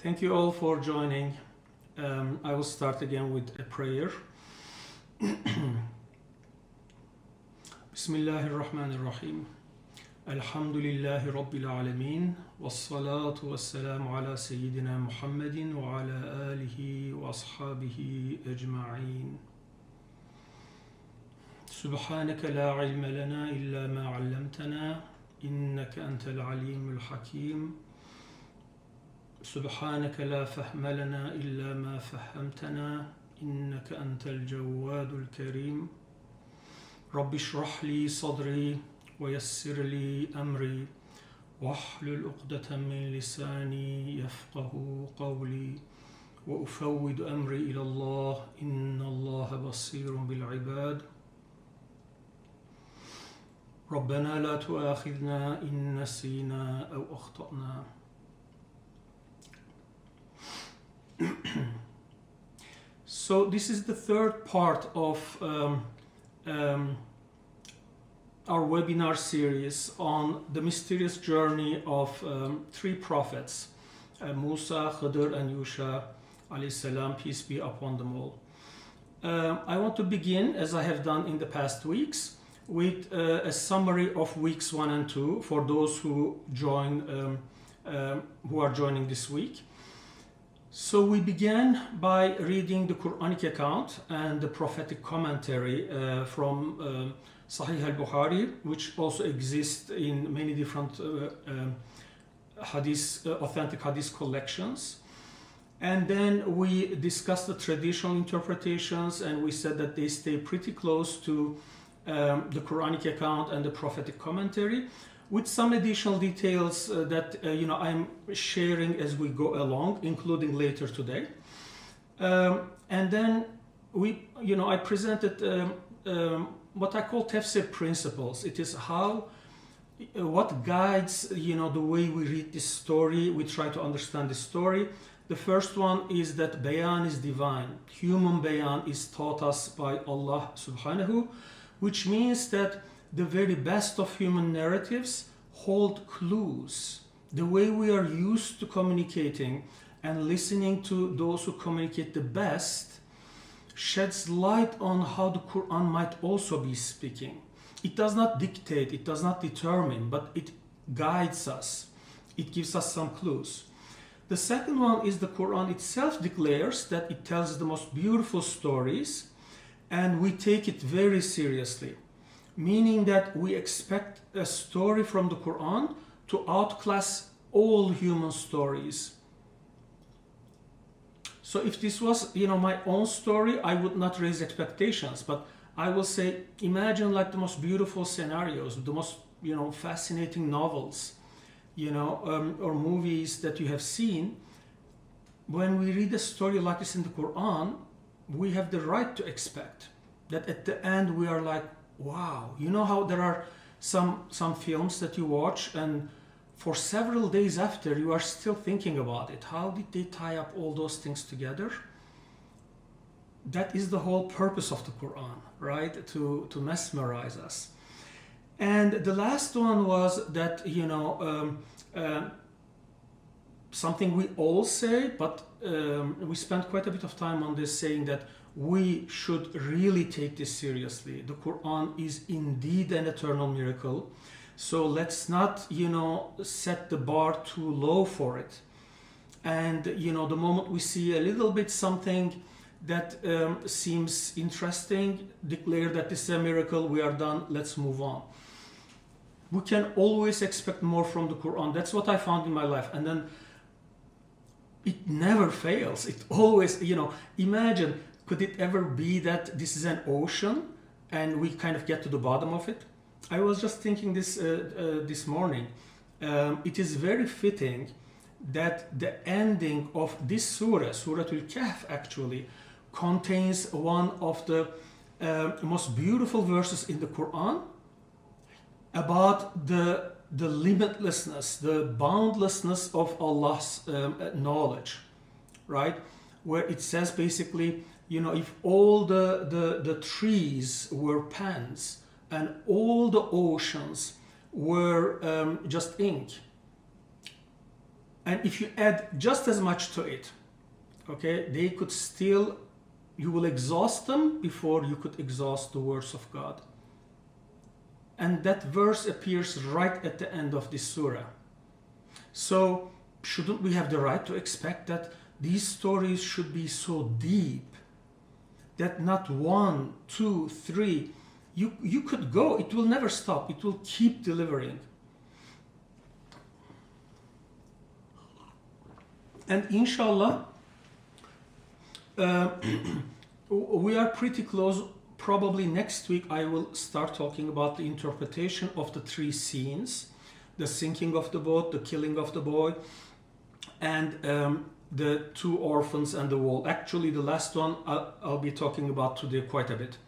Thank you all for joining. I will start again with a prayer. Bismillahir Rahmanir Rahim. Alhamdulillahi Rabbil Alameen. Wassalatu wassalamu ala Sayyidina Muhammadin wa ala alihi wa ashabihi ajma'in. سبحانك لا علم لنا إلا ما علمتنا إنك أنت العليم الحكيم سبحانك لا فهم لنا إلا ما فهمتنا إنك أنت الجواد الكريم رب اشرح لي صدري ويسر لي أمري واحلل عقدة من لساني يفقه قولي وأفوض أمري إلى الله إن الله بصير بالعباد ربنا لا تؤاخذنا إن نسينا أو أخطأنا. So this is the third part of our webinar series on the mysterious journey of three prophets, Musa, Khidr, and Yusha, alayhi salam, peace be upon them all. I want to begin, as I have done in the past weeks, with a summary of weeks 1 and 2 for those who are joining this week. So we began by reading the Qur'anic account and the prophetic commentary from Sahih al-Bukhari, which also exists in many different authentic hadith collections. And then we discussed the traditional interpretations, and we said that they stay pretty close to the Qur'anic account and the prophetic commentary, with some additional details that I'm sharing as we go along, including later today. And then I presented what I call tafsir principles. It is what guides the way we read this story. We try to understand the story. The first one is that bayan is divine. Human bayan is taught us by Allah subhanahu, which means that the very best of human narratives hold clues. The way we are used to communicating and listening to those who communicate the best sheds light on how the Quran might also be speaking. It does not dictate, it does not determine, but it guides us. It gives us some clues. The second one is the Quran itself declares that it tells the most beautiful stories, and we take it very seriously, meaning that we expect a story from the Quran to outclass all human stories. So if this was, my own story, I would not raise expectations, but I will say, imagine like the most beautiful scenarios, the most, fascinating novels, or movies that you have seen. When we read a story like this in the Quran, we have the right to expect that at the end we are like, wow. You know how there are some films that you watch and for several days after you are still thinking about it. How did they tie up all those things together? That is the whole purpose of the Quran, right? To mesmerize us. And the last one was that, something we all say, but we spent quite a bit of time on this, saying that we should really take this seriously. The Quran is indeed an eternal miracle. So let's not, set the bar too low for it. And, the moment we see a little bit something that seems interesting, declare that this is a miracle, we are done, let's move on. We can always expect more from the Quran. That's what I found in my life. And then it never fails. It always, imagine, could it ever be that this is an ocean and we kind of get to the bottom of it? I was just thinking this morning. It is very fitting that the ending of this surah, Surah Al-Kahf, actually contains one of the most beautiful verses in the Quran about the limitlessness, the boundlessness of Allah's knowledge, right? Where it says basically, if all the trees were pens and all the oceans were just ink, And if you add just as much to it, okay, they could still, you will exhaust them before you could exhaust the words of God. And that verse appears right at the end of this surah. So shouldn't we have the right to expect that these stories should be so deep that not 1, 2, 3, you could go, it will never stop, it will keep delivering. And inshallah, we are pretty close. Probably next week I will start talking about the interpretation of the 3 scenes: the sinking of the boat, the killing of the boy, and the 2 orphans and the wall. Actually, the last one I'll be talking about today quite a bit.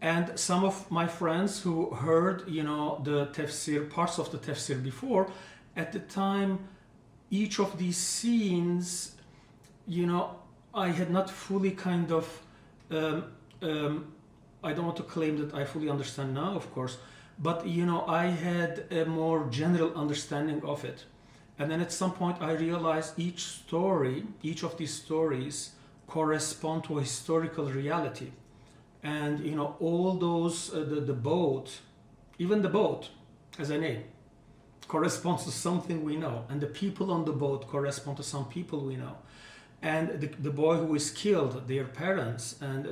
And some of my friends who heard, the tafsir, parts of the tafsir before, at the time, each of these scenes, I had not fully kind of, I don't want to claim that I fully understand now, of course, but I had a more general understanding of it. And then at some point I realized each of these stories correspond to a historical reality. And all those, the boat, even the boat as a name, corresponds to something we know. And the people on the boat correspond to some people we know. And the boy who is killed, their parents, and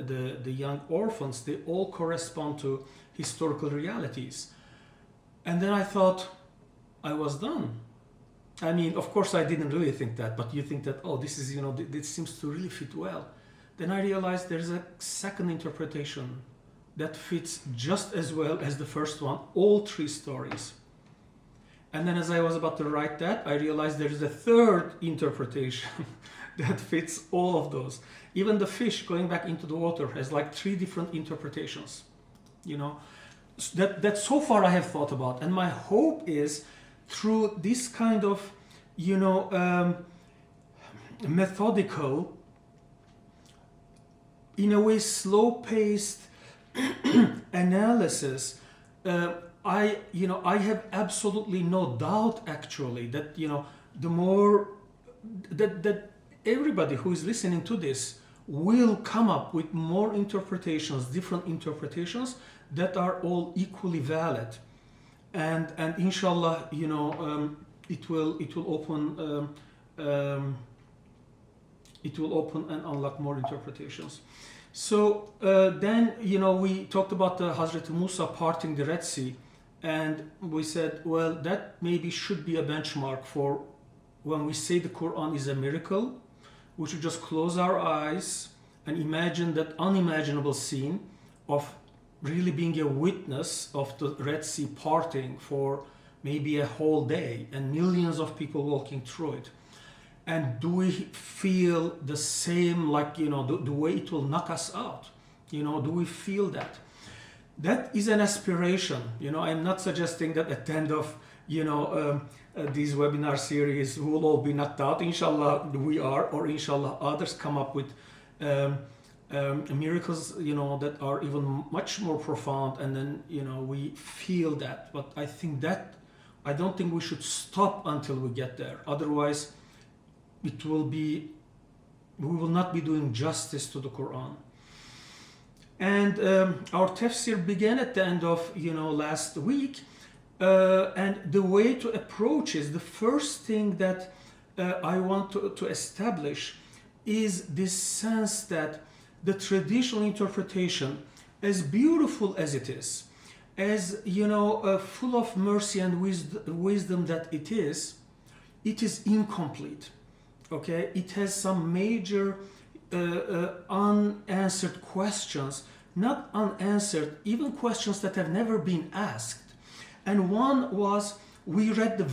the young orphans, they all correspond to historical realities. And then I thought I was done. I mean, of course I didn't really think that, but you think that, oh, this is, this seems to really fit well. Then I realized there's a second interpretation that fits just as well as the first one, all 3 stories. And then as I was about to write that, I realized there is a third interpretation that fits all of those. Even the fish going back into the water has like 3 different interpretations, that so far I have thought about. And my hope is through this kind of, methodical, in a way slow-paced analysis, I have absolutely no doubt actually that, the more that everybody who is listening to this will come up with more interpretations, different interpretations that are all equally valid. And inshallah, it will open and unlock more interpretations. So then, we talked about the Hazrat Musa parting the Red Sea, and we said, well, that maybe should be a benchmark for when we say the Quran is a miracle. We should just close our eyes and imagine that unimaginable scene of really being a witness of the Red Sea parting for maybe a whole day and millions of people walking through it. And do we feel the same, like, the way it will knock us out? Do we feel that? That is an aspiration. I'm not suggesting that at the end of, these webinar series we will all be knocked out. Inshallah we are, or inshallah others come up with miracles, that are even much more profound, and then, we feel that. But I don't think we should stop until we get there. Otherwise, we will not be doing justice to the Quran. And our tafsir began at the end of, last week. And the way to approach is, the first thing that I want to establish is this sense that the traditional interpretation, as beautiful as it is, as full of mercy and wisdom that it is incomplete. Okay, it has some major unanswered questions, not unanswered, even questions that have never been asked. And one was, we read the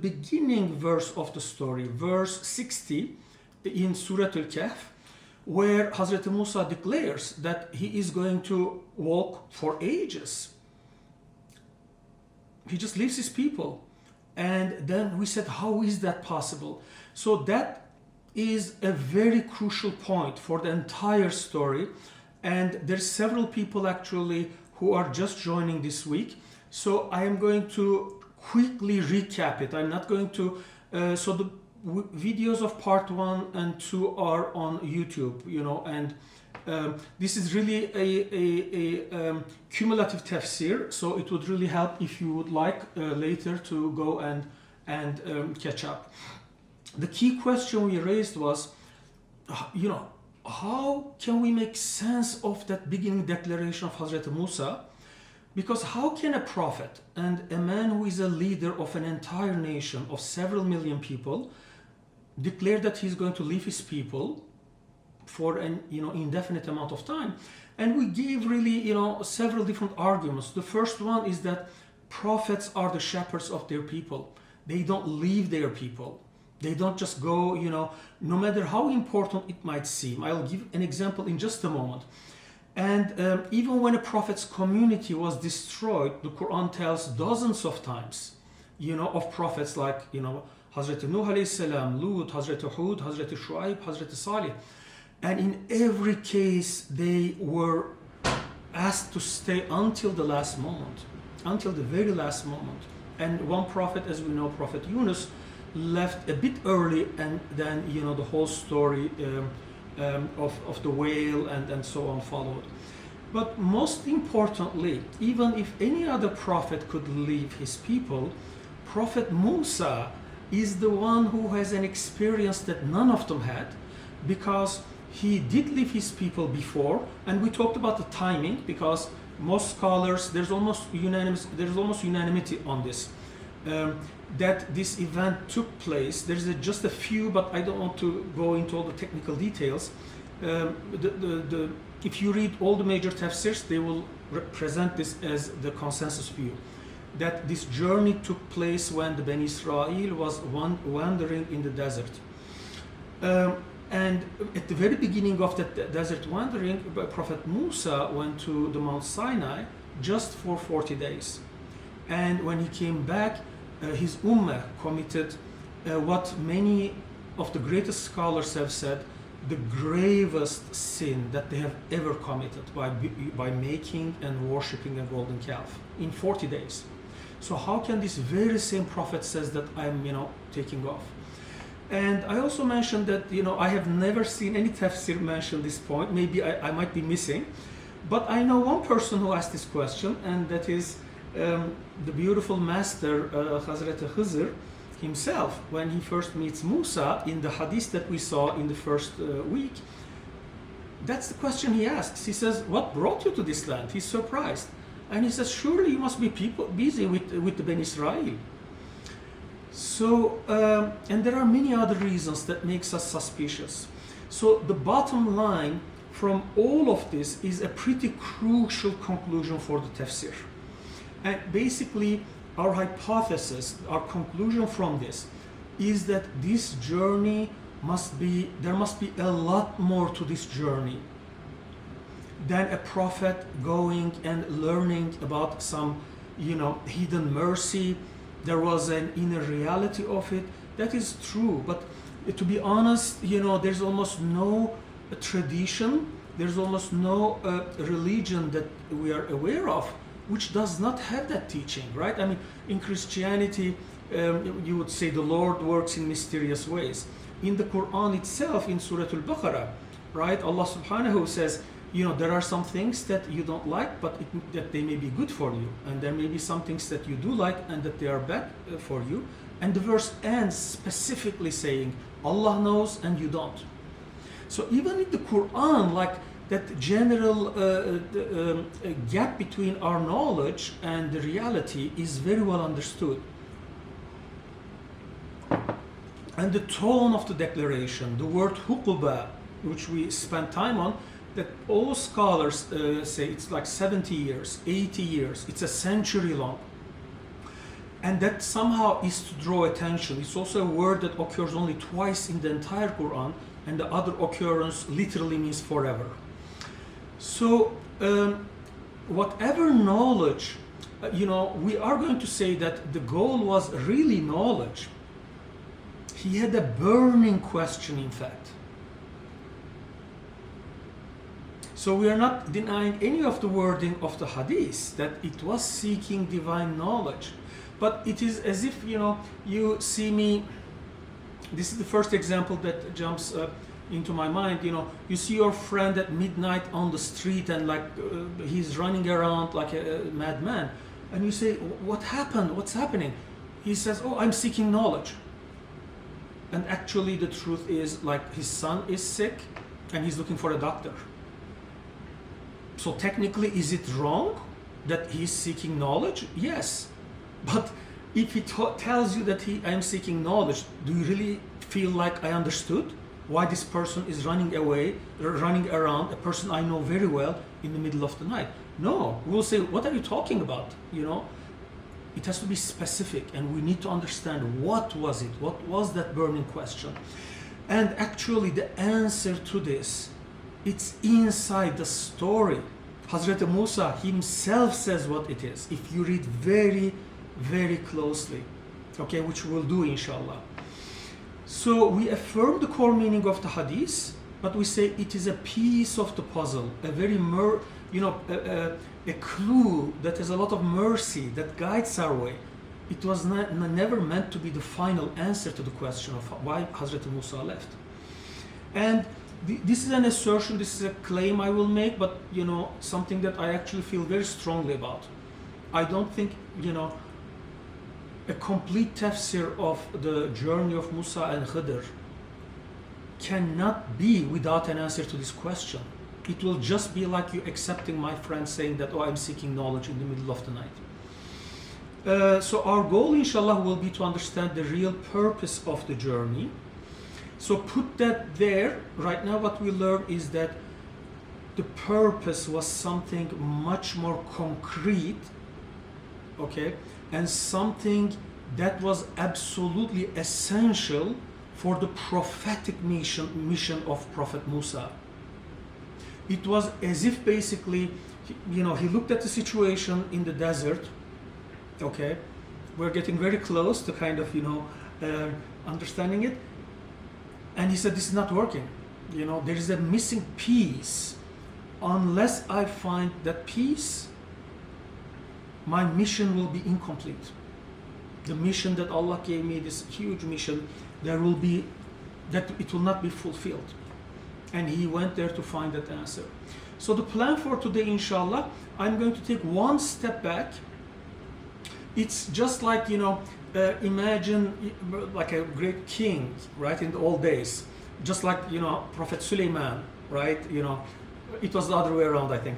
beginning verse of the story, verse 60 in Surah Al-Kahf, where Hazrat Musa declares that he is going to walk for ages. He just leaves his people. And then we said, how is that possible? So that is a very crucial point for the entire story. And there's several people actually who are just joining this week. So I am going to quickly recap it. I'm not going to, so the videos of part 1 and 2 are on YouTube, and this is really a cumulative tafsir, so it would really help if you would like later to go and catch up. The key question we raised was, how can we make sense of that beginning declaration of Hazrat Musa? Because how can a prophet and a man who is a leader of an entire nation of several million people declare that he's going to leave his people for an indefinite amount of time? And we gave really several different arguments. The first one is that prophets are the shepherds of their people. They don't leave their people. They don't just go, no matter how important it might seem. I'll give an example in just a moment. And even when a prophet's community was destroyed, the Quran tells dozens of times, of prophets like, Hazrat Nuh alayhi salam, Lut, Hazrat Hud, Hazrat Shu'aib, Hazrat Salih. And in every case, they were asked to stay until the last moment, until the very last moment. And one prophet, as we know, Prophet Yunus, left a bit early, and then, the whole story of the whale and so on followed. But most importantly, even if any other prophet could leave his people, Prophet Musa is the one who has an experience that none of them had, because he did leave his people before, and we talked about the timing, because most scholars, there's almost unanimity on this, that this event took place. There's just a few, but I don't want to go into all the technical details. If you read all the major tafsirs, they will represent this as the consensus view, that this journey took place when the Ben Israel was wandering in the desert. And at the very beginning of that desert wandering, Prophet Musa went to the Mount Sinai just for 40 days. And when he came back, his ummah committed what many of the greatest scholars have said, the gravest sin that they have ever committed by making and worshipping a golden calf in 40 days. So how can this very same prophet says that I'm, taking off? And I also mentioned that, I have never seen any tafsir mention this point. Maybe I might be missing. But I know one person who asked this question, and that is the beautiful master, Hazrat Khidr himself, when he first meets Musa in the hadith that we saw in the first week. That's the question he asks. He says, what brought you to this land? He's surprised. And he says, surely you must be busy with the Ben Israel. So, and there are many other reasons that makes us suspicious. So the bottom line from all of this is a pretty crucial conclusion for the tafsir. And basically, our hypothesis, our conclusion from this, is that this journey there must be a lot more to this journey than a prophet going and learning about some, hidden mercy. There was an inner reality of it. That is true. But to be honest, there's almost no tradition, there's almost no religion that we are aware of which does not have that teaching, right? I mean, in Christianity, you would say the Lord works in mysterious ways. In the Quran itself, in Surah Al-Baqarah, right, Allah subhanahu says, there are some things that you don't like, but that they may be good for you. And there may be some things that you do like and that they are bad for you. And the verse ends specifically saying, Allah knows and you don't. So even in the Quran, like that general gap between our knowledge and the reality is very well understood. And the tone of the declaration, the word huquba, which we spent time on, that all scholars say it's like 70 years, 80 years, it's a century long. And that somehow is to draw attention. It's also a word that occurs only twice in the entire Quran, and the other occurrence literally means forever. So whatever knowledge, we are going to say that the goal was really knowledge. He had a burning question, in fact. So we are not denying any of the wording of the hadith, that it was seeking divine knowledge. but it is as if, you see me. This is the first example that jumps into my mind. You see your friend at midnight on the street, and he's running around like a madman, and you say, what happened? What's happening? He says, oh, I'm seeking knowledge. And actually the truth is, his son is sick and he's looking for a doctor. So technically, is it wrong that he's seeking knowledge? Yes. But if he tells you that I'm seeking knowledge, do you really feel like I understood why this person is running around, a person I know very well, in the middle of the night? No, we'll say, what are you talking about? It has to be specific, and we need to understand what was it, what was that burning question. And actually the answer to this, it's inside the story. Hazrat Musa himself says what it is, if you read very, very closely, okay, which we'll do inshallah. So we affirm the core meaning of the hadith, but we say it is a piece of the puzzle, a very a clue that has a lot of mercy that guides our way. It was never meant to be the final answer to the question of why Hazrat Musa left. And this is an assertion, this is a claim I will make, but something that I actually feel very strongly about. I don't think a complete tafsir of the journey of Musa and Khidr cannot be without an answer to this question. It will just be like you accepting my friend saying that, oh, I'm seeking knowledge in the middle of the night. So our goal, inshallah, will be to understand the real purpose of the journey. So put that there. Right now what we learn is that the purpose was something much more concrete, okay, and something that was absolutely essential for the prophetic mission of Prophet Musa. It was as if basically, he looked at the situation in the desert, okay, we're getting very close to kind of, understanding it, and he said, this is not working, there is a missing piece. Unless I find that piece, my mission will be incomplete. The mission that Allah gave me, this huge mission, it will not be fulfilled. And he went there to find that answer. So the plan for today, inshallah, I'm going to take one step back. It's just like, imagine like a great king, right, in the old days. Just like, Prophet Sulaiman, right, it was the other way around, I think.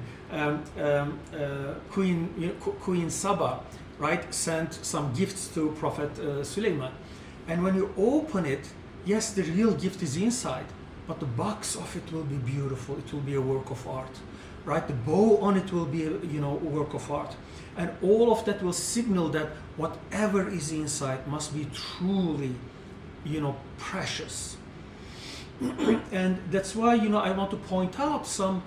Queen Saba, right, sent some gifts to Prophet Sulaiman. And when you open it, yes, the real gift is inside, but the box of it will be beautiful. It will be a work of art, right? The bow on it will be a work of art. And all of that will signal that whatever is inside must be truly, precious. And that's why, I want to point out some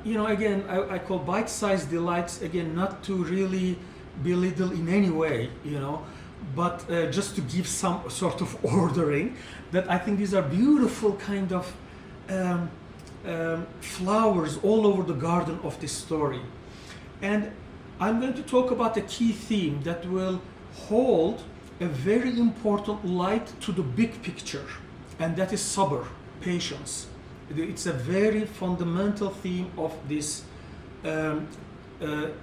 again, I call bite-sized delights, again, not to really belittle in any way, but just to give some sort of ordering, that I think these are beautiful kind of flowers all over the garden of this story. And I'm going to talk about a key theme that will hold a very important light to the big picture, and that is sabr, patience. It's a very fundamental theme of this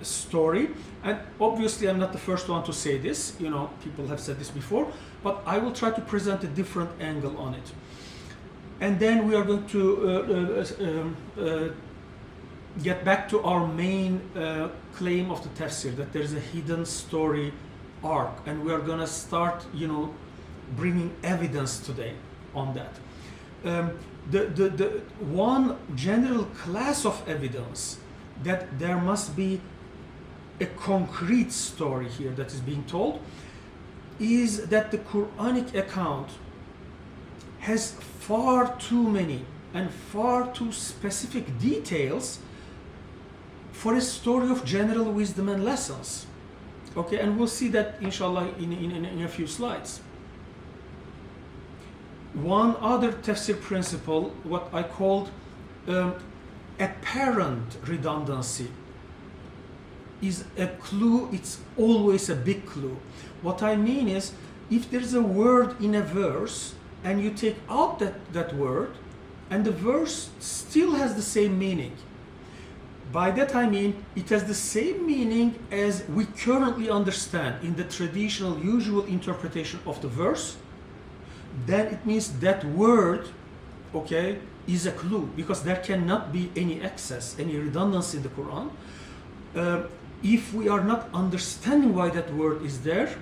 story, and obviously I'm not the first one to say this, people have said this before, but I will try to present a different angle on it. And then we are going to get back to our main claim of the tafsir, that there is a hidden story arc, and we are going to start bringing evidence today on that. The one general class of evidence that there must be a concrete story here that is being told is that the Qur'anic account has far too many and far too specific details for a story of general wisdom and lessons. Okay, and we'll see that inshallah in a few slides. One other tafsir principle, what I called apparent redundancy. is a clue, it's always a big clue. What I mean is, if there's a word in a verse and you take out that word and the verse still has the same meaning, by that I mean it has the same meaning as we currently understand in the traditional usual interpretation of the verse, then it means that word, okay, is a clue, because there cannot be any excess, any redundancy in the Quran. If we are not understanding why that word is there,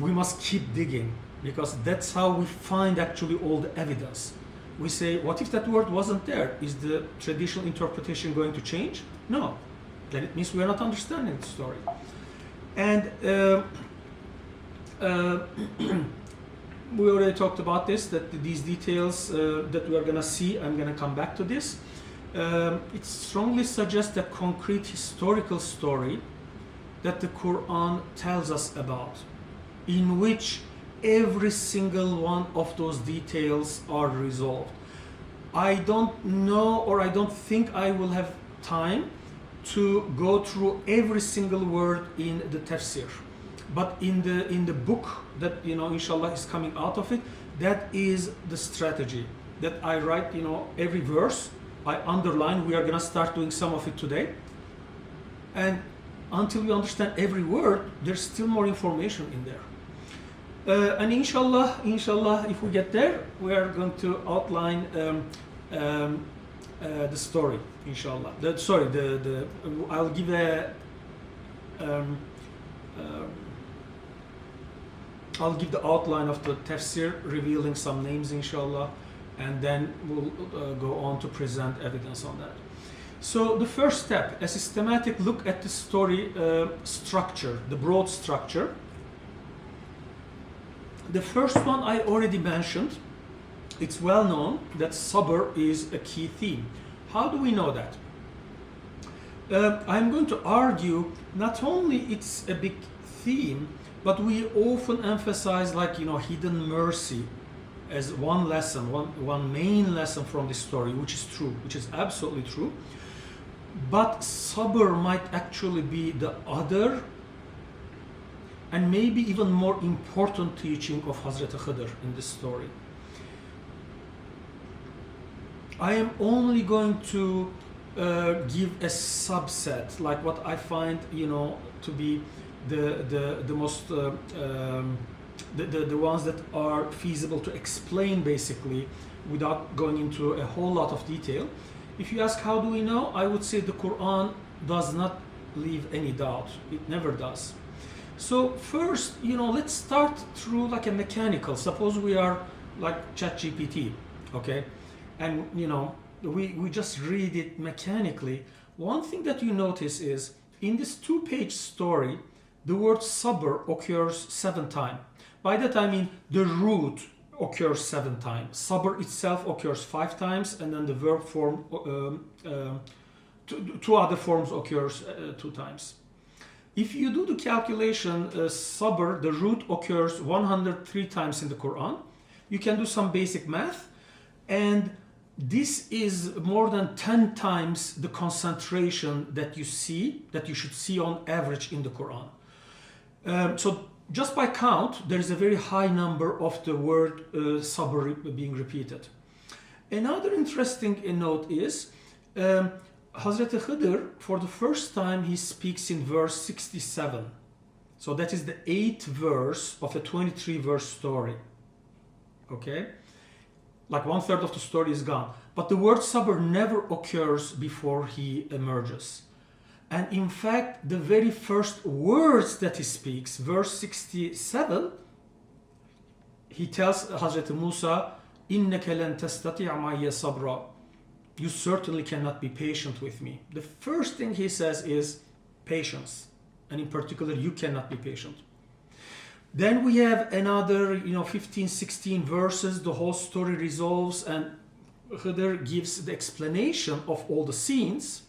we must keep digging, because that's how we find actually all the evidence. We say, what if that word wasn't there? Is the traditional interpretation going to change? No. Then it means we are not understanding the story. And we already talked about this, that these details that we are going to see, I'm going to come back to this. It strongly suggests a concrete historical story that the Quran tells us about, in which every single one of those details are resolved. I don't know, or I don't think I will have time to go through every single word in the tafsir. But in the book that, inshallah, is coming out of it, that is the strategy. That I write, every verse, I underline. We are going to start doing some of it today. And until we understand every word, there's still more information in there. And inshallah, if we get there, we are going to outline the story, inshallah. I'll give I'll give the outline of the tafsir, revealing some names, inshallah, and then we'll go on to present evidence on that. So the first step, a systematic look at the story structure, the broad structure. The first one I already mentioned. It's well known that sabr is a key theme. How do we know that? I'm going to argue not only it's a big theme, but we often emphasize hidden mercy as one lesson, one main lesson from this story, which is true, which is absolutely true. But sabr might actually be the other and maybe even more important teaching of Hazrat Khidr in this story. I am only going to give a subset, like what I find, to be the most the ones that are feasible to explain, basically, without going into a whole lot of detail. If you ask how do we know, I would say the Quran does not leave any doubt. It never does. So first, let's start through like a mechanical. Suppose we are like ChatGPT, okay? And we just read it mechanically. One thing that you notice is in this 2-page story, the word sabr occurs 7 times. By that I mean the root occurs 7 times. Sabr itself occurs 5 times, and then the verb form, 2 other forms occurs 2 times. If you do the calculation, sabr, the root occurs 103 times in the Quran. You can do some basic math, and this is more than 10 times the concentration that you should see on average in the Quran. So just by count, there is a very high number of the word sabr being repeated. Another interesting note is Hazrat Khidr, for the first time, he speaks in verse 67. So that is the 8th verse of a 23-verse story. Okay? Like 1/3 of the story is gone. But the word sabr never occurs before he emerges. And in fact, the very first words that he speaks, verse 67, he tells Hazrat Musa, إِنَّكَ لَن تَسْتَطِعَ مَعِيَ صَبْرًا. You certainly cannot be patient with me. The first thing he says is patience. And in particular, you cannot be patient. Then we have another, 15, 16 verses. The whole story resolves, and Khidr gives the explanation of all the scenes.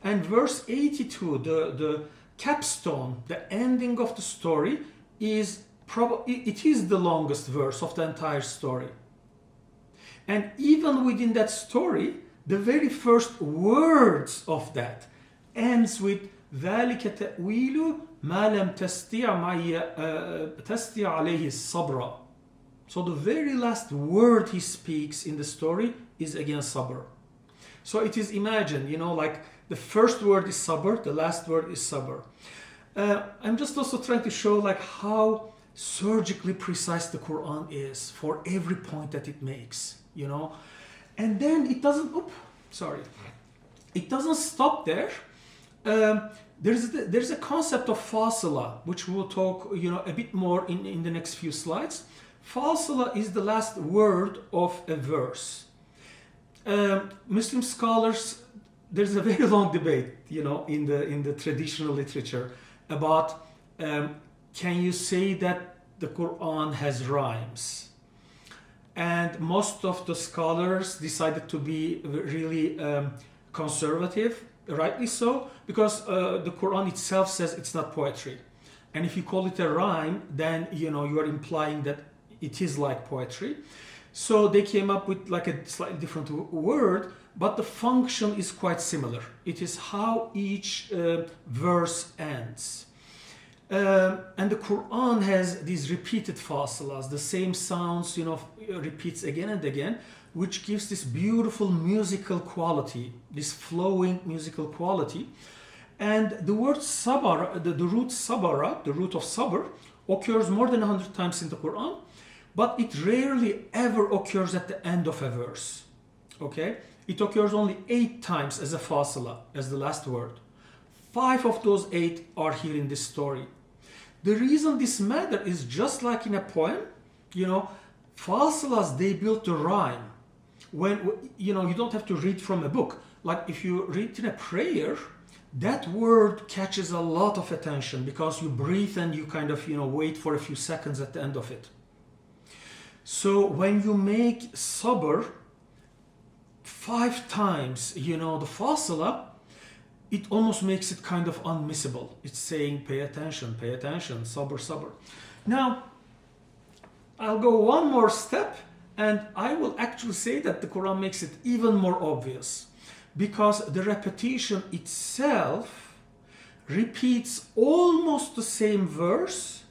And verse 82, the capstone, the ending of the story, is the longest verse of the entire story. And even within that story, the very first words of that ends with ذلك تأويل ما لم تستطع عليه الصبر. So the very last word he speaks in the story is again sabr. So it is, imagine, like the first word is sabr, the last word is sabr. I'm just also trying to show like how surgically precise the Quran is for every point that it makes, And then it doesn't, it doesn't stop there. There's a concept of fasila, which we will talk, a bit more in the next few slides. Fasila is the last word of a verse. Muslim scholars, there's a very long debate, in the traditional literature about can you say that the Quran has rhymes? And most of the scholars decided to be really conservative, rightly so, because the Quran itself says it's not poetry. And if you call it a rhyme, then you are implying that it is like poetry. So they came up with like a slightly different word, but the function is quite similar. It is how each verse ends. And the Quran has these repeated fasilas, the same sounds, repeats again and again, which gives this beautiful musical quality, this flowing musical quality. And the word sabara, the root sabara, the root of sabr, occurs more than 100 times in the Quran, but it rarely ever occurs at the end of a verse. Okay? It occurs only 8 times as a fasila, as the last word. 5 of those 8 are here in this story. The reason this matters is just like in a poem, fasilas, they build a rhyme. When, you don't have to read from a book. Like if you read in a prayer, that word catches a lot of attention because you breathe and you kind of, wait for a few seconds at the end of it. So when you make sabr 5 times, the fasila, it almost makes it kind of unmissable. It's saying, pay attention, sabr, sabr. Now, I'll go one more step and I will actually say that the Quran makes it even more obvious because the repetition itself repeats almost the same verse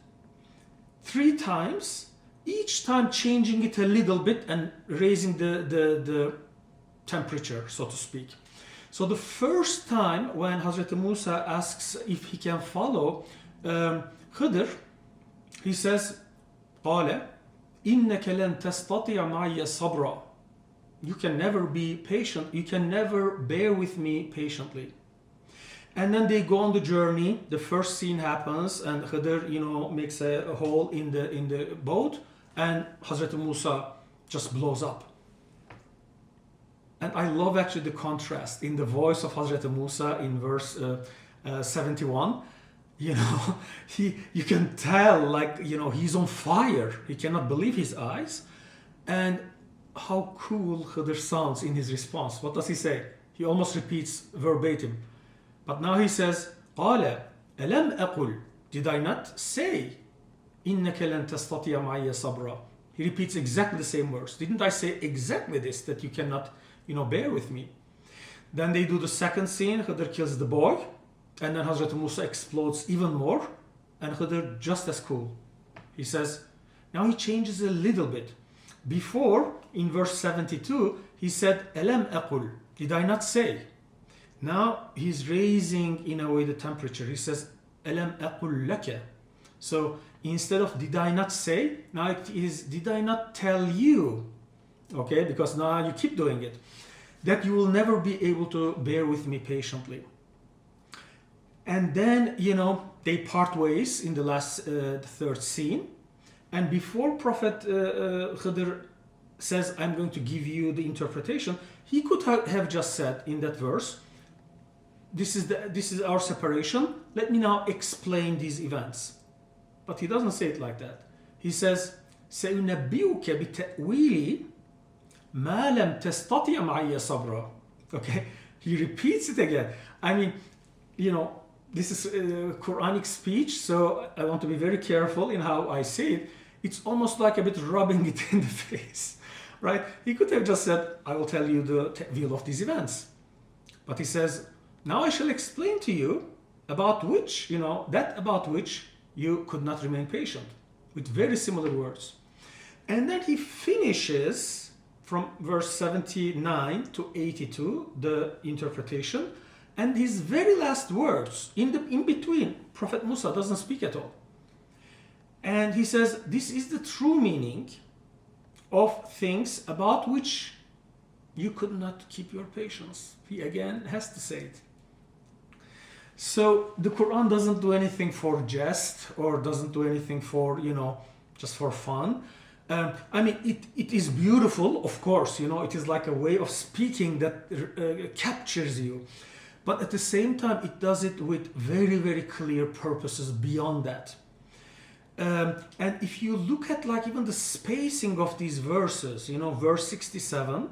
3 times, each time changing it a little bit and raising the temperature, so to speak. So the first time when Hazrat Musa asks if he can follow Khidr, he says, قال إنك لن تستطيع معي صبرا. You can never be patient, you can never bear with me patiently. And then they go on the journey. The first scene happens and Khidr, makes a hole in the boat and Hazrat Musa just blows up. And I love actually the contrast in the voice of Hazrat Musa in verse 71. You can tell like, he's on fire. He cannot believe his eyes. And how cool Khidr sounds in his response. What does he say? He almost repeats verbatim. But now he says, قال ألم أقل, did I not say إنك لن تستطيع معي صبرا? He repeats exactly the same words. Didn't I say exactly this, that you cannot bear with me? Then they do the second scene. Khidr kills the boy, and then Hazrat Musa explodes even more, and Khidr just as cool. He says, now he changes a little bit. Before, in verse 72, he said, Alam aqul, did I not say? Now he's raising in a way the temperature. He says, Alam aqul laka. So instead of did I not say, now it is did I not tell you? Okay, because now you keep doing it, that you will never be able to bear with me patiently. And then, they part ways in the last, the third scene. And before Prophet Khidr says, I'm going to give you the interpretation, he could have just said in that verse, this is our separation. Let me now explain these events. But he doesn't say it like that. He says, سَأُنَبِّئُكَ بِتَأْوِيلِ مَا لَمْ تَسْتَطِعْ مَعِيَ صَبْرًا. Okay, he repeats it again. I mean, this is Qur'anic speech, so I want to be very careful in how I say it. It's almost like a bit rubbing it in the face, right? He could have just said, I will tell you the view of these events. But he says, Now I shall explain to you about which, that about which you could not remain patient, with very similar words. And then he finishes from verse 79 to 82, the interpretation, and his very last words, in between, Prophet Musa doesn't speak at all. And he says, this is the true meaning of things about which you could not keep your patience. He again has to say it. So the Quran doesn't do anything for jest, or doesn't do anything for, just for fun. It is beautiful, of course, it is like a way of speaking that captures you. But at the same time, it does it with very, very clear purposes beyond that. And if you look at even the spacing of these verses, verse 67,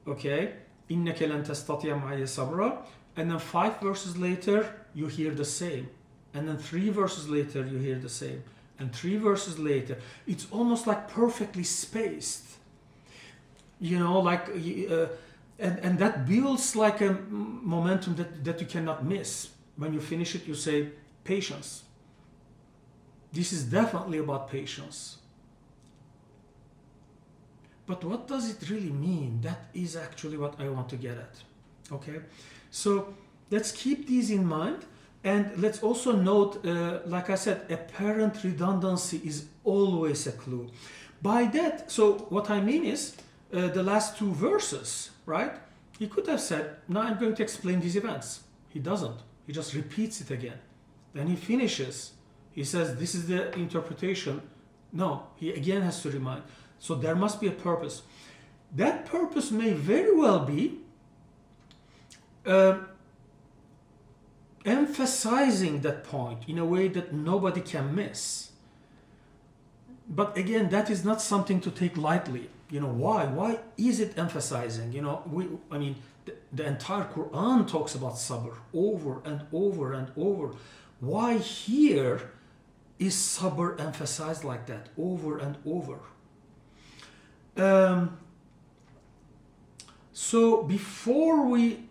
okay, إِنَّكَ لَن تَسْتَطِيعَ مَعِيَ صَبْرًا, and then 5 verses later, you hear the same. And then 3 verses later, you hear the same. And 3 verses later, it's almost like perfectly spaced. And that builds like a momentum that you cannot miss. When you finish it, you say, patience. This is definitely about patience. But what does it really mean? That is actually what I want to get at. Okay? So let's keep these in mind. And let's also note, like I said, apparent redundancy is always a clue. By that, so what I mean is, the last 2 verses, right? He could have said, now I'm going to explain these events. He doesn't. He just repeats it again. Then he finishes. He says, this is the interpretation. No, he again has to remind. So there must be a purpose. That purpose may very well be emphasizing that point in a way that nobody can miss. But again, that is not something to take lightly. Why? Why is it emphasizing? The entire Quran talks about sabr over and over and over. Why here is sabr emphasized like that over and over? So before we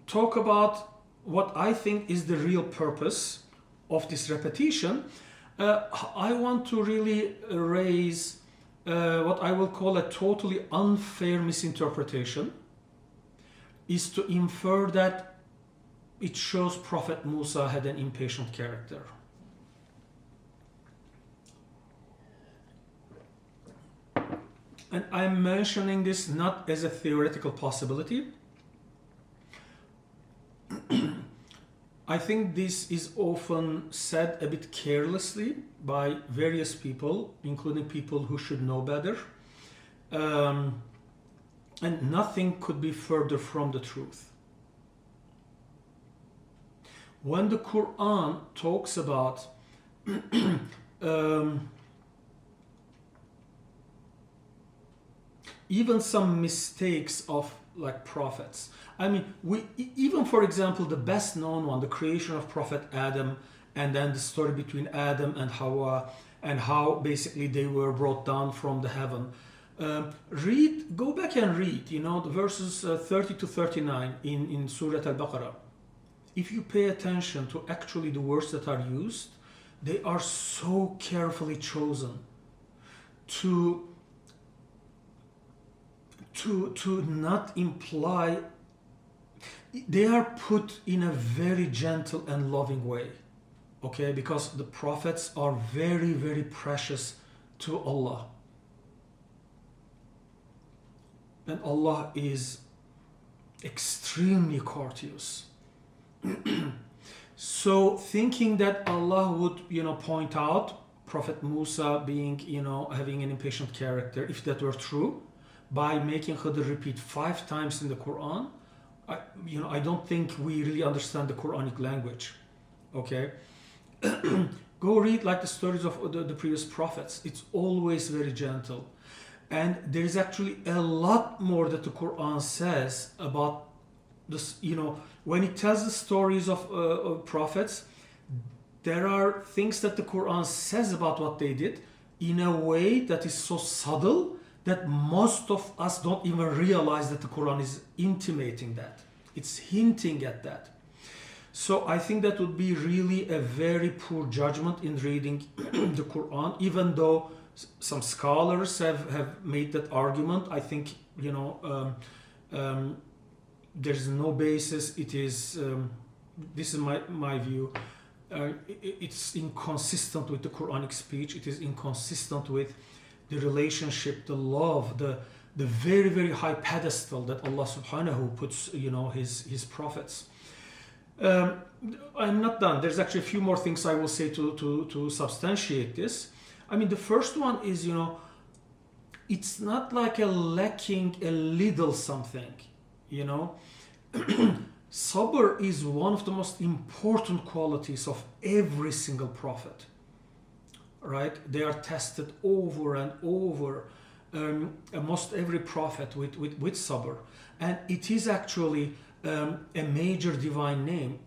talk about what I think is the real purpose of this repetition, I want to really raise what I will call a totally unfair misinterpretation, is to infer that it shows Prophet Musa had an impatient character. And I'm mentioning this not as a theoretical possibility. I think this is often said a bit carelessly by various people, including people who should know better. And nothing could be further from the truth. When the Quran talks about even some mistakes of prophets. Even for example, the best known one, the creation of Prophet Adam, and then the story between Adam and Hawa, and how basically they were brought down from the heaven. Go back and read, the verses 30 to 39 in Surah Al-Baqarah. If you pay attention to actually the words that are used, they are so carefully chosen to not imply, they are put in a very gentle and loving way, okay? Because the prophets are very, very precious to Allah. And Allah is extremely courteous. So thinking that Allah would, point out Prophet Musa being, having an impatient character, if that were true, by making Khidr repeat 5 times in the Quran, I don't think we really understand the Quranic language. Okay? Go read the stories of the previous prophets. It's always very gentle. And there is actually a lot more that the Quran says about this, when it tells the stories of prophets, there are things that the Quran says about what they did in a way that is so subtle that most of us don't even realize that the Quran is intimating that. It's hinting at that. So I think that would be really a very poor judgment in reading the Quran, even though some scholars have made that argument. I think, there's no basis. It is, this is my view, it's inconsistent with the Quranic speech. It is inconsistent with the relationship, the love, the very, very high pedestal that Allah subhanahu puts, his prophets. I'm not done. There's actually a few more things I will say to substantiate this. I mean, the first one is, it's not like lacking a little something, Sabr is one of the most important qualities of every single prophet, right? They are tested over and over, almost every prophet with sabr. And it is actually a major divine name.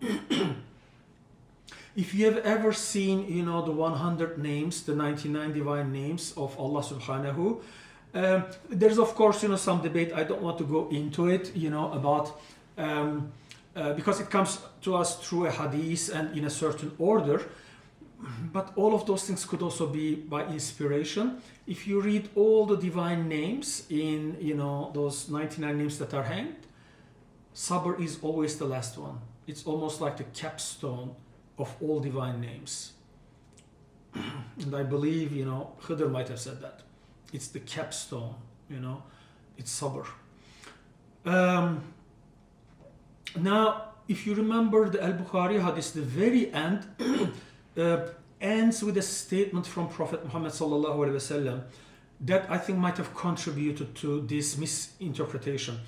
If you have ever seen, the 100 names, the 99 divine names of Allah subhanahu, there's of course, some debate. I don't want to go into it, about, because it comes to us through a hadith and in a certain order. But all of those things could also be by inspiration. If you read all the divine names in, those 99 names that are hanged, Sabr is always the last one. It's almost like the capstone of all divine names. And I believe, Khidr might have said that. It's the capstone, it's Sabr. Now, if you remember the Al-Bukhari hadith, the very end ends with a statement from Prophet Muhammad sallallahu alaihi wasallam that I think might have contributed to this misinterpretation.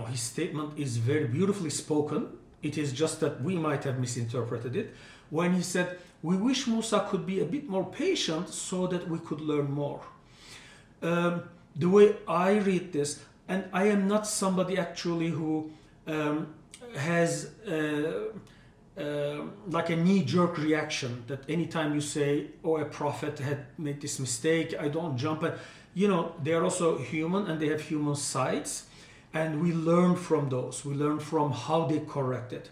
His statement is very beautifully spoken. It is just that we might have misinterpreted it when he said, "We wish Musa could be a bit more patient so that we could learn more." The way I read this, and I am not somebody actually who has like a knee-jerk reaction that anytime you say, "Oh, a prophet had made this mistake," I don't jump at. They are also human and they have human sides, and we learn from those. We learn from how they correct it.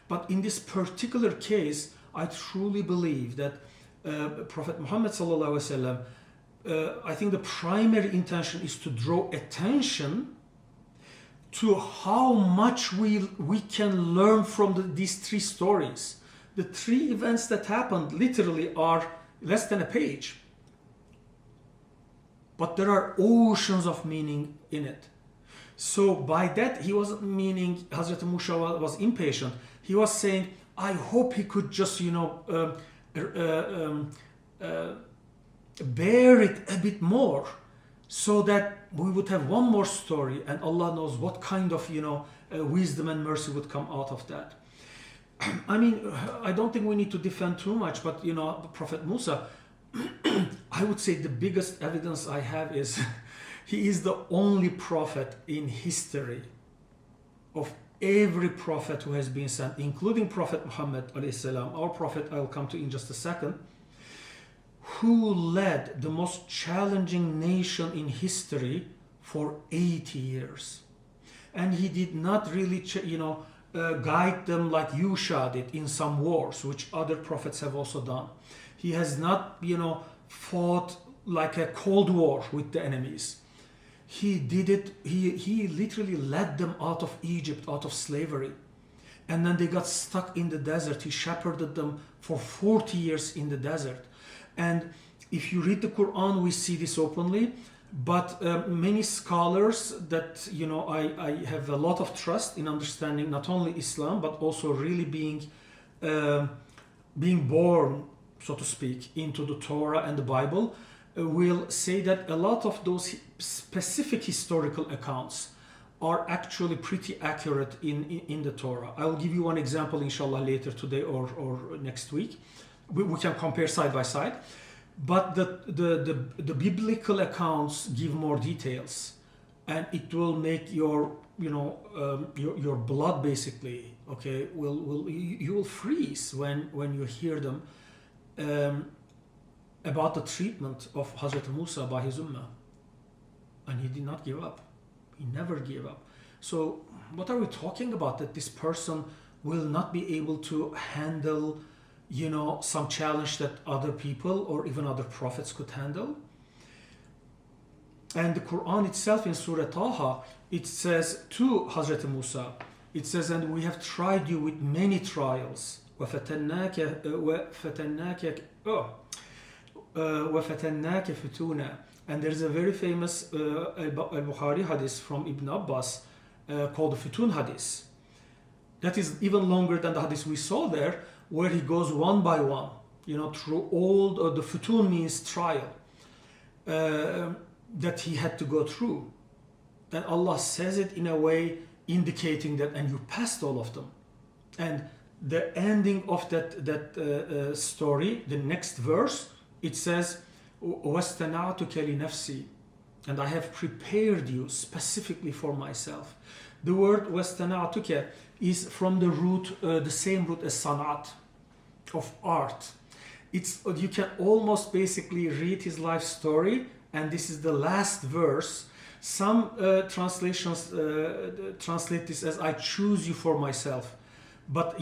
But in this particular case, I truly believe that Prophet Muhammad sallallahu alaihi wasallam, I think the primary intention is to draw attention to how much we can learn from these three stories. The three events that happened literally are less than a page. But there are oceans of meaning in it. So by that, he wasn't meaning Hazrat Musa was impatient. He was saying, I hope he could just, bear it a bit more, so that we would have one more story, and Allah knows what kind of, wisdom and mercy would come out of that. I mean, I don't think we need to defend too much, but, Prophet Musa, I would say the biggest evidence I have is he is the only prophet in history of every prophet who has been sent, including Prophet Muhammad alayhi salam, our prophet I'll come to in just a second, who led the most challenging nation in history for 80 years. And he did not really, guide them like Yusha did in some wars, which other prophets have also done. He has not, fought like a Cold War with the enemies. He did it, he literally led them out of Egypt, out of slavery. And then they got stuck in the desert. He shepherded them for 40 years in the desert. And if you read the Quran, we see this openly. But many scholars that, I have a lot of trust in understanding not only Islam, but also really being born, so to speak, into the Torah and the Bible, will say that a lot of those specific historical accounts are actually pretty accurate in the Torah. I will give you one example, inshallah, later today or next week. We can compare side by side. But the biblical accounts give more details, and it will make your your blood basically, okay, you will freeze when you hear them about the treatment of Hazrat Musa by his ummah. And he did not give up. He never gave up. So what are we talking about? That this person will not be able to handle, some challenge that other people or even other prophets could handle? And the Quran itself in Surah Taha, it says to Hazrat Musa, it says, and we have tried you with many trials. وَفَتَنَّاكَ فُتُونًا. And there's a very famous Al-Bukhari hadith from Ibn Abbas called the Futun hadith. That is even longer than the hadith we saw there, where he goes one by one, through all the Futun means trial, that he had to go through. And Allah says it in a way indicating that, and you passed all of them. And the ending of that story, the next verse, it says, وَاسْتَنَعْتُكَ لِنَفْسِي, and I have prepared you specifically for myself. The word وَاسْتَنَعْتُكَ is from the root, the same root as sanat, of art. You can almost basically read his life story, and this is the last verse. Some translations translate this as I choose you for myself, but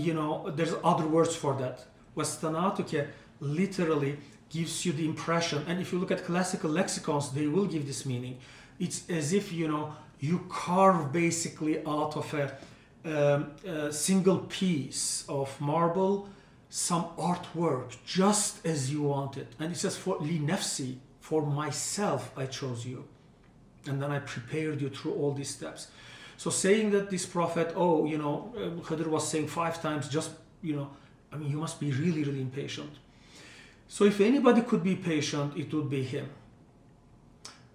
there's other words for that. وَاسْتَنَعْتُكَ literally gives you the impression, and if you look at classical lexicons, they will give this meaning. It's as if you carve basically out of a single piece of marble some artwork just as you want it. And it says, for li nafsi, for myself I chose you, and then I prepared you through all these steps. So saying that this prophet, Khidr was saying 5 times, just you must be really, really impatient. So if anybody could be patient, it would be him.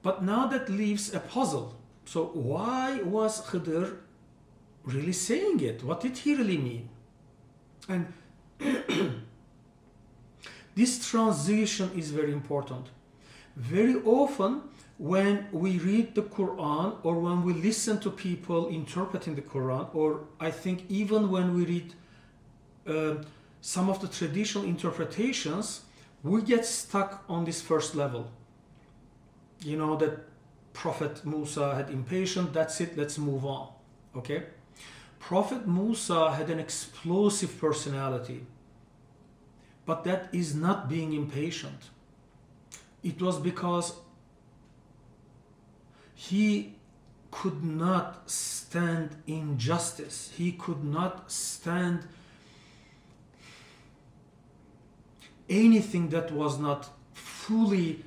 But now that leaves a puzzle. So why was Khidr really saying it? What did he really mean? And this transition is very important. Very often when we read the Quran, or when we listen to people interpreting the Quran, or I think even when we read some of the traditional interpretations, we get stuck on this first level. That Prophet Musa had impatient, that's it, let's move on. Okay? Prophet Musa had an explosive personality, but that is not being impatient. It was because he could not stand injustice. He could not stand anything that was not fully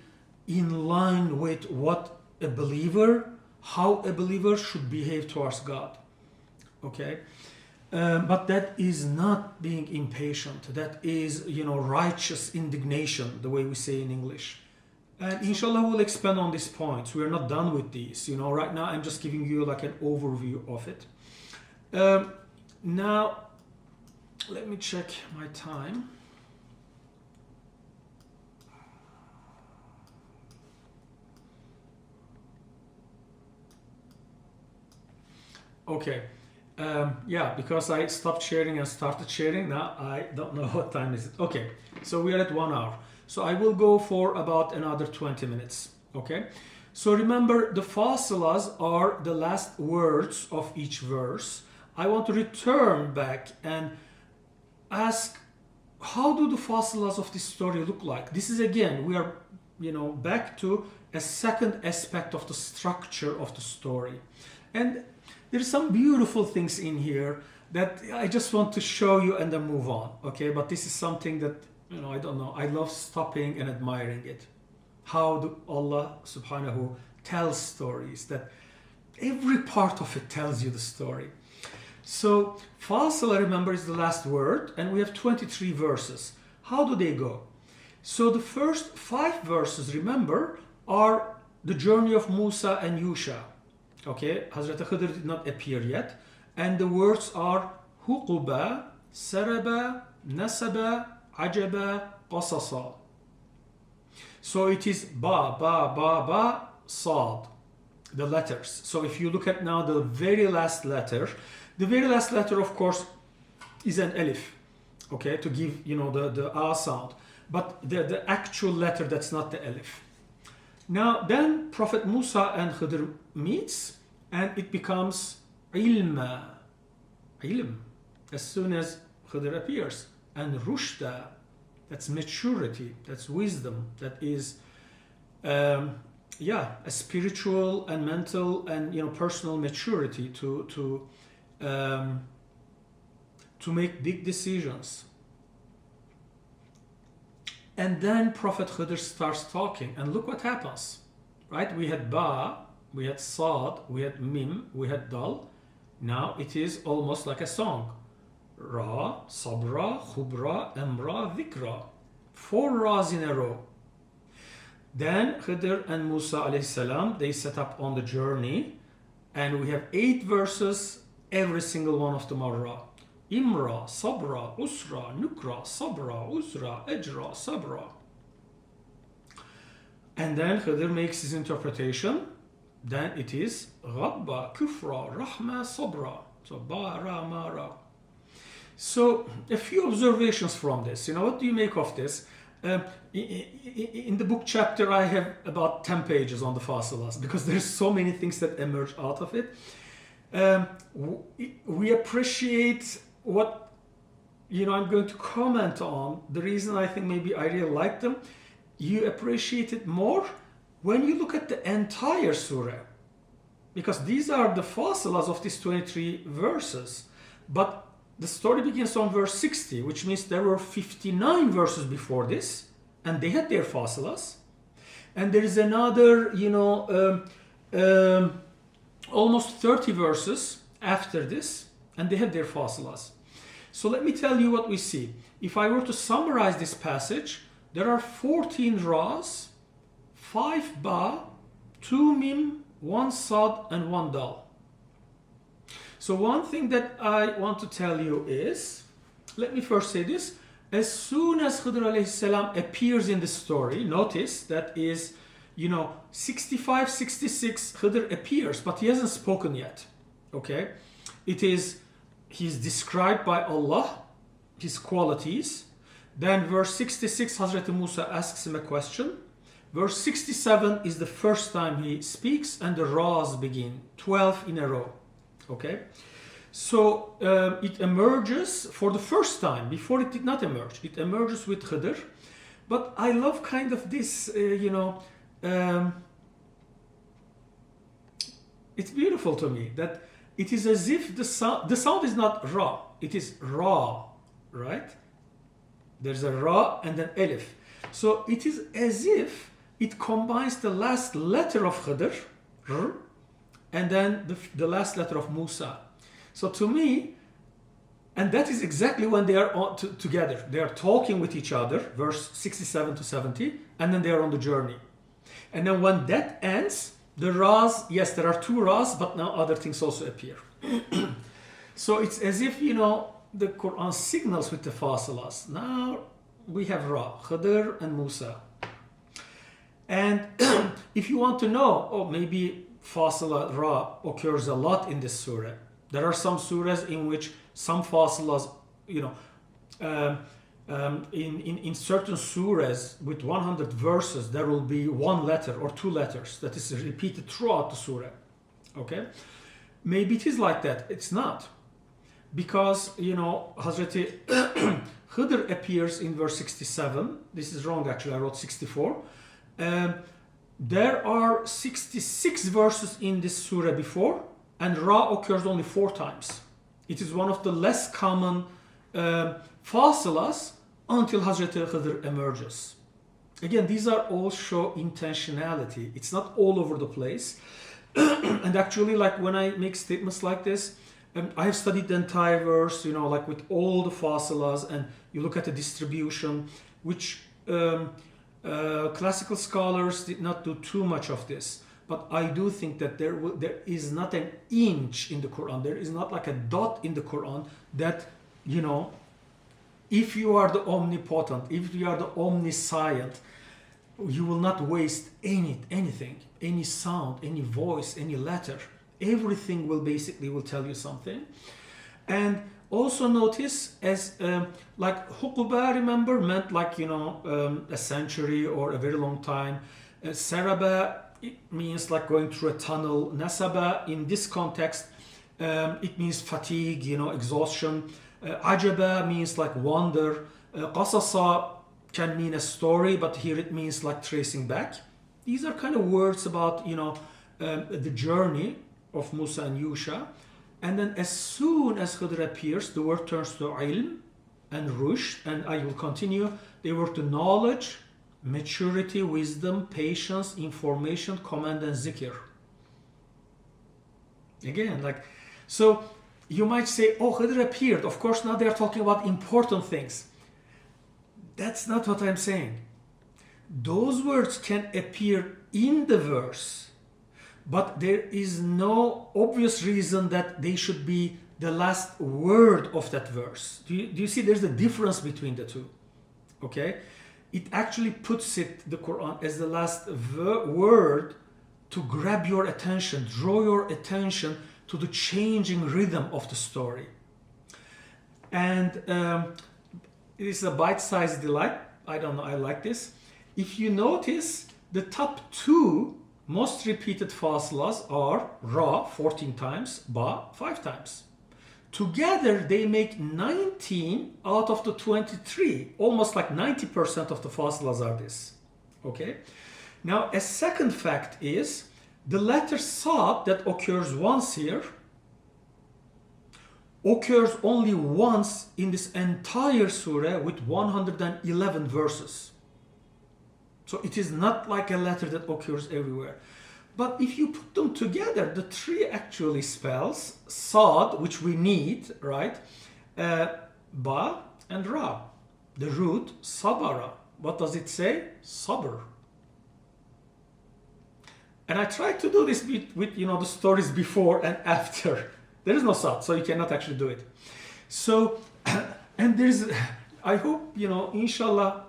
in line with what a believer, how a believer should behave towards God. Okay? But that is not being impatient. That is, righteous indignation, the way we say in English. And inshallah we'll expand on these points. We are not done with these. Right now I'm just giving you like an overview of it. Now, let me check my time. Okay. Because I stopped sharing and started sharing, now I don't know what time is it. Okay, so we are at 1 hour. So I will go for about another 20 minutes. Okay, so remember the fasilas are the last words of each verse. I want to return back and ask, how do the fasilas of this story look like? This is again, we are back to a second aspect of the structure of the story. And there's some beautiful things in here that I just want to show you and then move on, okay? But this is something that, I don't know, I love stopping and admiring it. How Allah subhanahu tells stories, that every part of it tells you the story. So, Fasila, remember, is the last word, and we have 23 verses. How do they go? So the first 5 verses, remember, are the journey of Musa and Yusha. Okay, Hazrat Khidr did not appear yet, and the words are Huquba, Saraba, Nasaba, Ajaba, Qasasa. So it is ba, Sad, the letters. So if you look at now the very last letter, of course is an alif, okay, to give the a sound, but the actual letter, that's not the alif. Now then Prophet Musa and Khidr meets, and it becomes ilma, ilm, as soon as Khidr appears, and rushda, that's maturity, that's wisdom, that is a spiritual and mental and personal maturity to make big decisions. And then Prophet Khidr starts talking, and look what happens, right? We had ba, we had sad, we had mim, we had dal. Now it is almost like a song. Ra, sabra, khubra, amra, dhikra. 4 Ra's in a row. Then Khidr and Musa alayhi salam, they set up on the journey, and we have 8 verses, every single one of them are Ra. Imra, sabra, usra, nukra, sabra, usra, ajra, sabra. And then Khidr makes his interpretation. Then it is Ghabba, Kufra, Rahma, Sabra. So Ba, Ra, Ma, Ra. So a few observations from this. What do you make of this? In the book chapter, I have about 10 pages on the fasilas because there's so many things that emerge out of it. We appreciate what I'm going to comment on. The reason I think maybe I really like them, you appreciate it more when you look at the entire surah, because these are the fasilas of these 23 verses. But the story begins on verse 60, which means there were 59 verses before this, and they had their fasilas. And there is another, almost 30 verses after this, and they had their fasilas. So let me tell you what we see. If I were to summarize this passage, there are 14 Ra's, 5 Ba, 2 Mim, 1 Sad, and 1 Dal. So one thing that I want to tell you is, let me first say this, as soon as Khidr alayhi salam appears in the story, notice that is, 65, 66, Khidr appears, but he hasn't spoken yet, okay? He's described by Allah, his qualities. Then verse 66, Hazrat Musa asks him a question. Verse 67 is the first time he speaks, and the Ra's begin, 12 in a row. Okay? So it emerges for the first time. Before it did not emerge. It emerges with Khidr. But I love kind of this, it's beautiful to me that it is as if the sound is not Ra, it is Ra, right? There's a Ra and an Elif. So it is as if it combines the last letter of Khidr, R, and then the last letter of Musa. So to me, and that is exactly when they are together. They are talking with each other, verse 67 to 70, and then they are on the journey. And then when that ends, the Ra's, yes, there are 2 Ra's, but now other things also appear. So it's as if, the Quran signals with the fasilas. Now we have Ra, Khidr and Musa. And if you want to know, maybe fasila Ra occurs a lot in this surah. There are some surahs in which some fasilas, in certain surahs with 100 verses, there will be 1 letter or 2 letters that is repeated throughout the surah. Okay? Maybe it is like that. It's not. Because, Hazrat Khidr appears in verse 67. This is wrong, actually. I wrote 64. There are 66 verses in this surah before, and Ra occurs only 4 times. It is one of the less common fasilas until Hazrat Khidr emerges. Again, these are all show intentionality. It's not all over the place. And actually, like when I make statements like this, I have studied the entire verse, like with all the fasilas, and you look at the distribution, which classical scholars did not do too much of this. But I do think that there is not an inch in the Quran, there is not like a dot in the Quran that, if you are the omnipotent, if you are the omniscient, you will not waste anything, any sound, any voice, any letter. Everything will tell you something. And also notice, as like Huquba, remember, meant like a century or a very long time. Saraba, it means like going through a tunnel. Nasaba, in this context, It means fatigue, exhaustion. Ajaba means like wonder. Qasasa can mean a story, but here it means like tracing back. These are kind of words about, the journey of Musa and Yusha. And then as soon as Khidr appears, the word turns to ilm and rushd, and I will continue. They were to knowledge, maturity, wisdom, patience, information, command, and zikr. Again, so you might say, oh, Khidr appeared. Of course, now they are talking about important things. That's not what I'm saying. Those words can appear in the verse, but there is no obvious reason that they should be the last word of that verse. Do you see there's a difference between the two? Okay? It actually puts it, the Quran, as the last word to grab your attention, draw your attention to the changing rhythm of the story. And it is a bite-sized delight. I don't know, I like this. If you notice, the top two most repeated fasilas are Ra 14 times, Ba 5 times. Together they make 19 out of the 23. Almost like 90% of the fasilas are this. Okay? Now a second fact is the letter Sad that occurs once here occurs only once in this entire surah with 111 verses. So it is not like a letter that occurs everywhere. But if you put them together, the three actually spells Sad, which we need, right? Ba and Ra. The root, Sabara. What does it say? Sabr. And I tried to do this with the stories before and after. There is no Sad, so you cannot actually do it. So, and I hope, inshallah,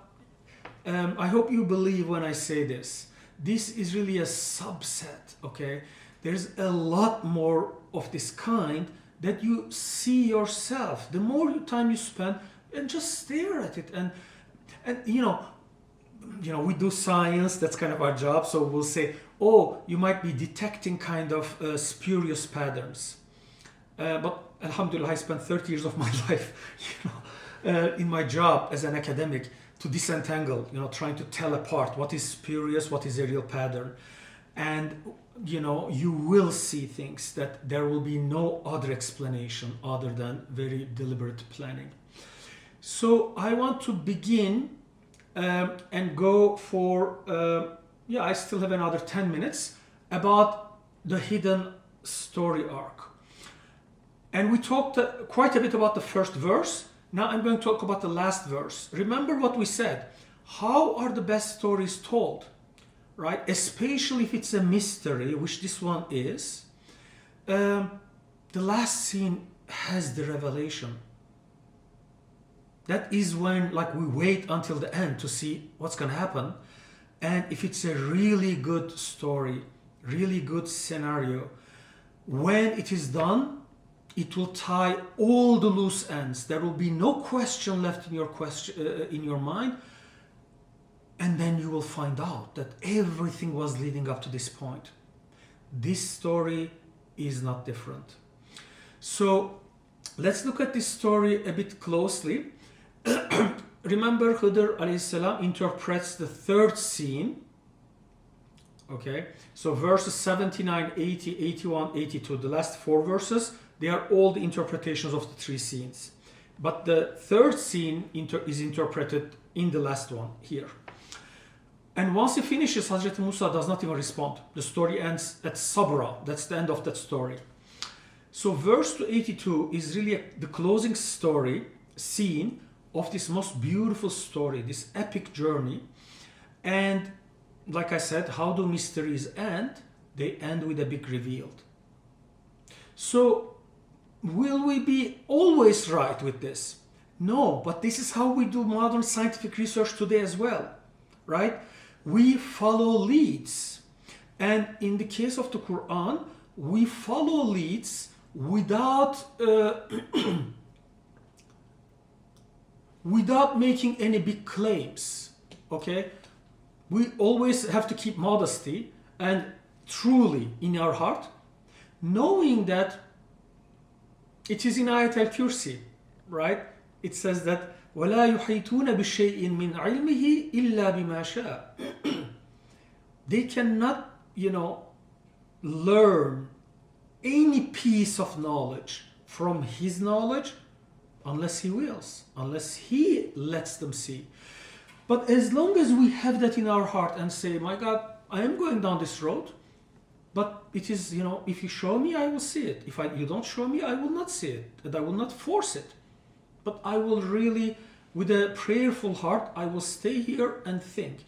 I hope you believe when I say this. This is really a subset, okay? There's a lot more of this kind that you see yourself. The more time you spend and just stare at it. And we do science, that's kind of our job. So we'll say, oh, you might be detecting kind of spurious patterns. But alhamdulillah, I spent 30 years of my life, in my job as an academic to disentangle, trying to tell apart what is spurious, what is a real pattern. And, you will see things that there will be no other explanation other than very deliberate planning. So I want to begin and go for, I still have another 10 minutes about the hidden story arc. And we talked quite a bit about the first verse. Now I'm going to talk about the last verse. Remember what we said. How are the best stories told? Right? Especially if it's a mystery, which this one is. The last scene has the revelation. That is when we wait until the end to see what's going to happen. And if it's a really good story, really good scenario, when it is done, it will tie all the loose ends. There will be no question left in your mind. And then you will find out that everything was leading up to this point. This story is not different. So let's look at this story a bit closely. Remember, Khidr alayhi salam interprets the third scene. Okay, so verses 79, 80, 81, 82, the last four verses, they are all the interpretations of the three scenes. But the third scene is interpreted in the last one here. And once he finishes, Hazrat Musa does not even respond. The story ends at Sabra. That's the end of that story. So verse 82 is really the closing scene of this most beautiful story, this epic journey. And like I said, how do mysteries end? They end with a big reveal. So will we be always right with this? No, but this is how we do modern scientific research today as well, right? We follow leads. And in the case of the Quran, we follow leads without making any big claims, okay? We always have to keep modesty and truly in our heart, knowing that it is in Ayat al-Kursi, right? It says that وَلَا يُحِيطُونَ بِشَيْءٍ مِّنْ عِلْمِهِ إِلَّا بِمَا شَاءَ. They cannot, learn any piece of knowledge from his knowledge unless he wills, unless he lets them see. But as long as we have that in our heart and say, my God, I am going down this road, but it is, if you show me, I will see it. If you don't show me, I will not see it, and I will not force it. But I will really, with a prayerful heart, I will stay here and think.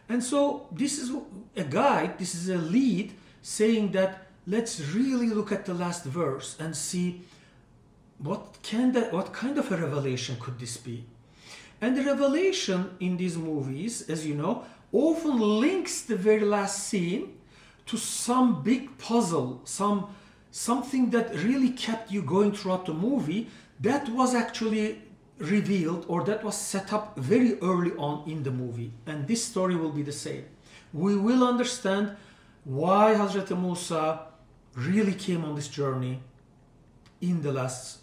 And so this is a guide, this is a lead saying that let's really look at the last verse and see what kind of a revelation could this be. And the revelation in these movies, as you know, often links the very last scene to some big puzzle, something that really kept you going throughout the movie that was actually revealed or that was set up very early on in the movie. And this story will be the same. We will understand why Hazrat Musa really came on this journey in the last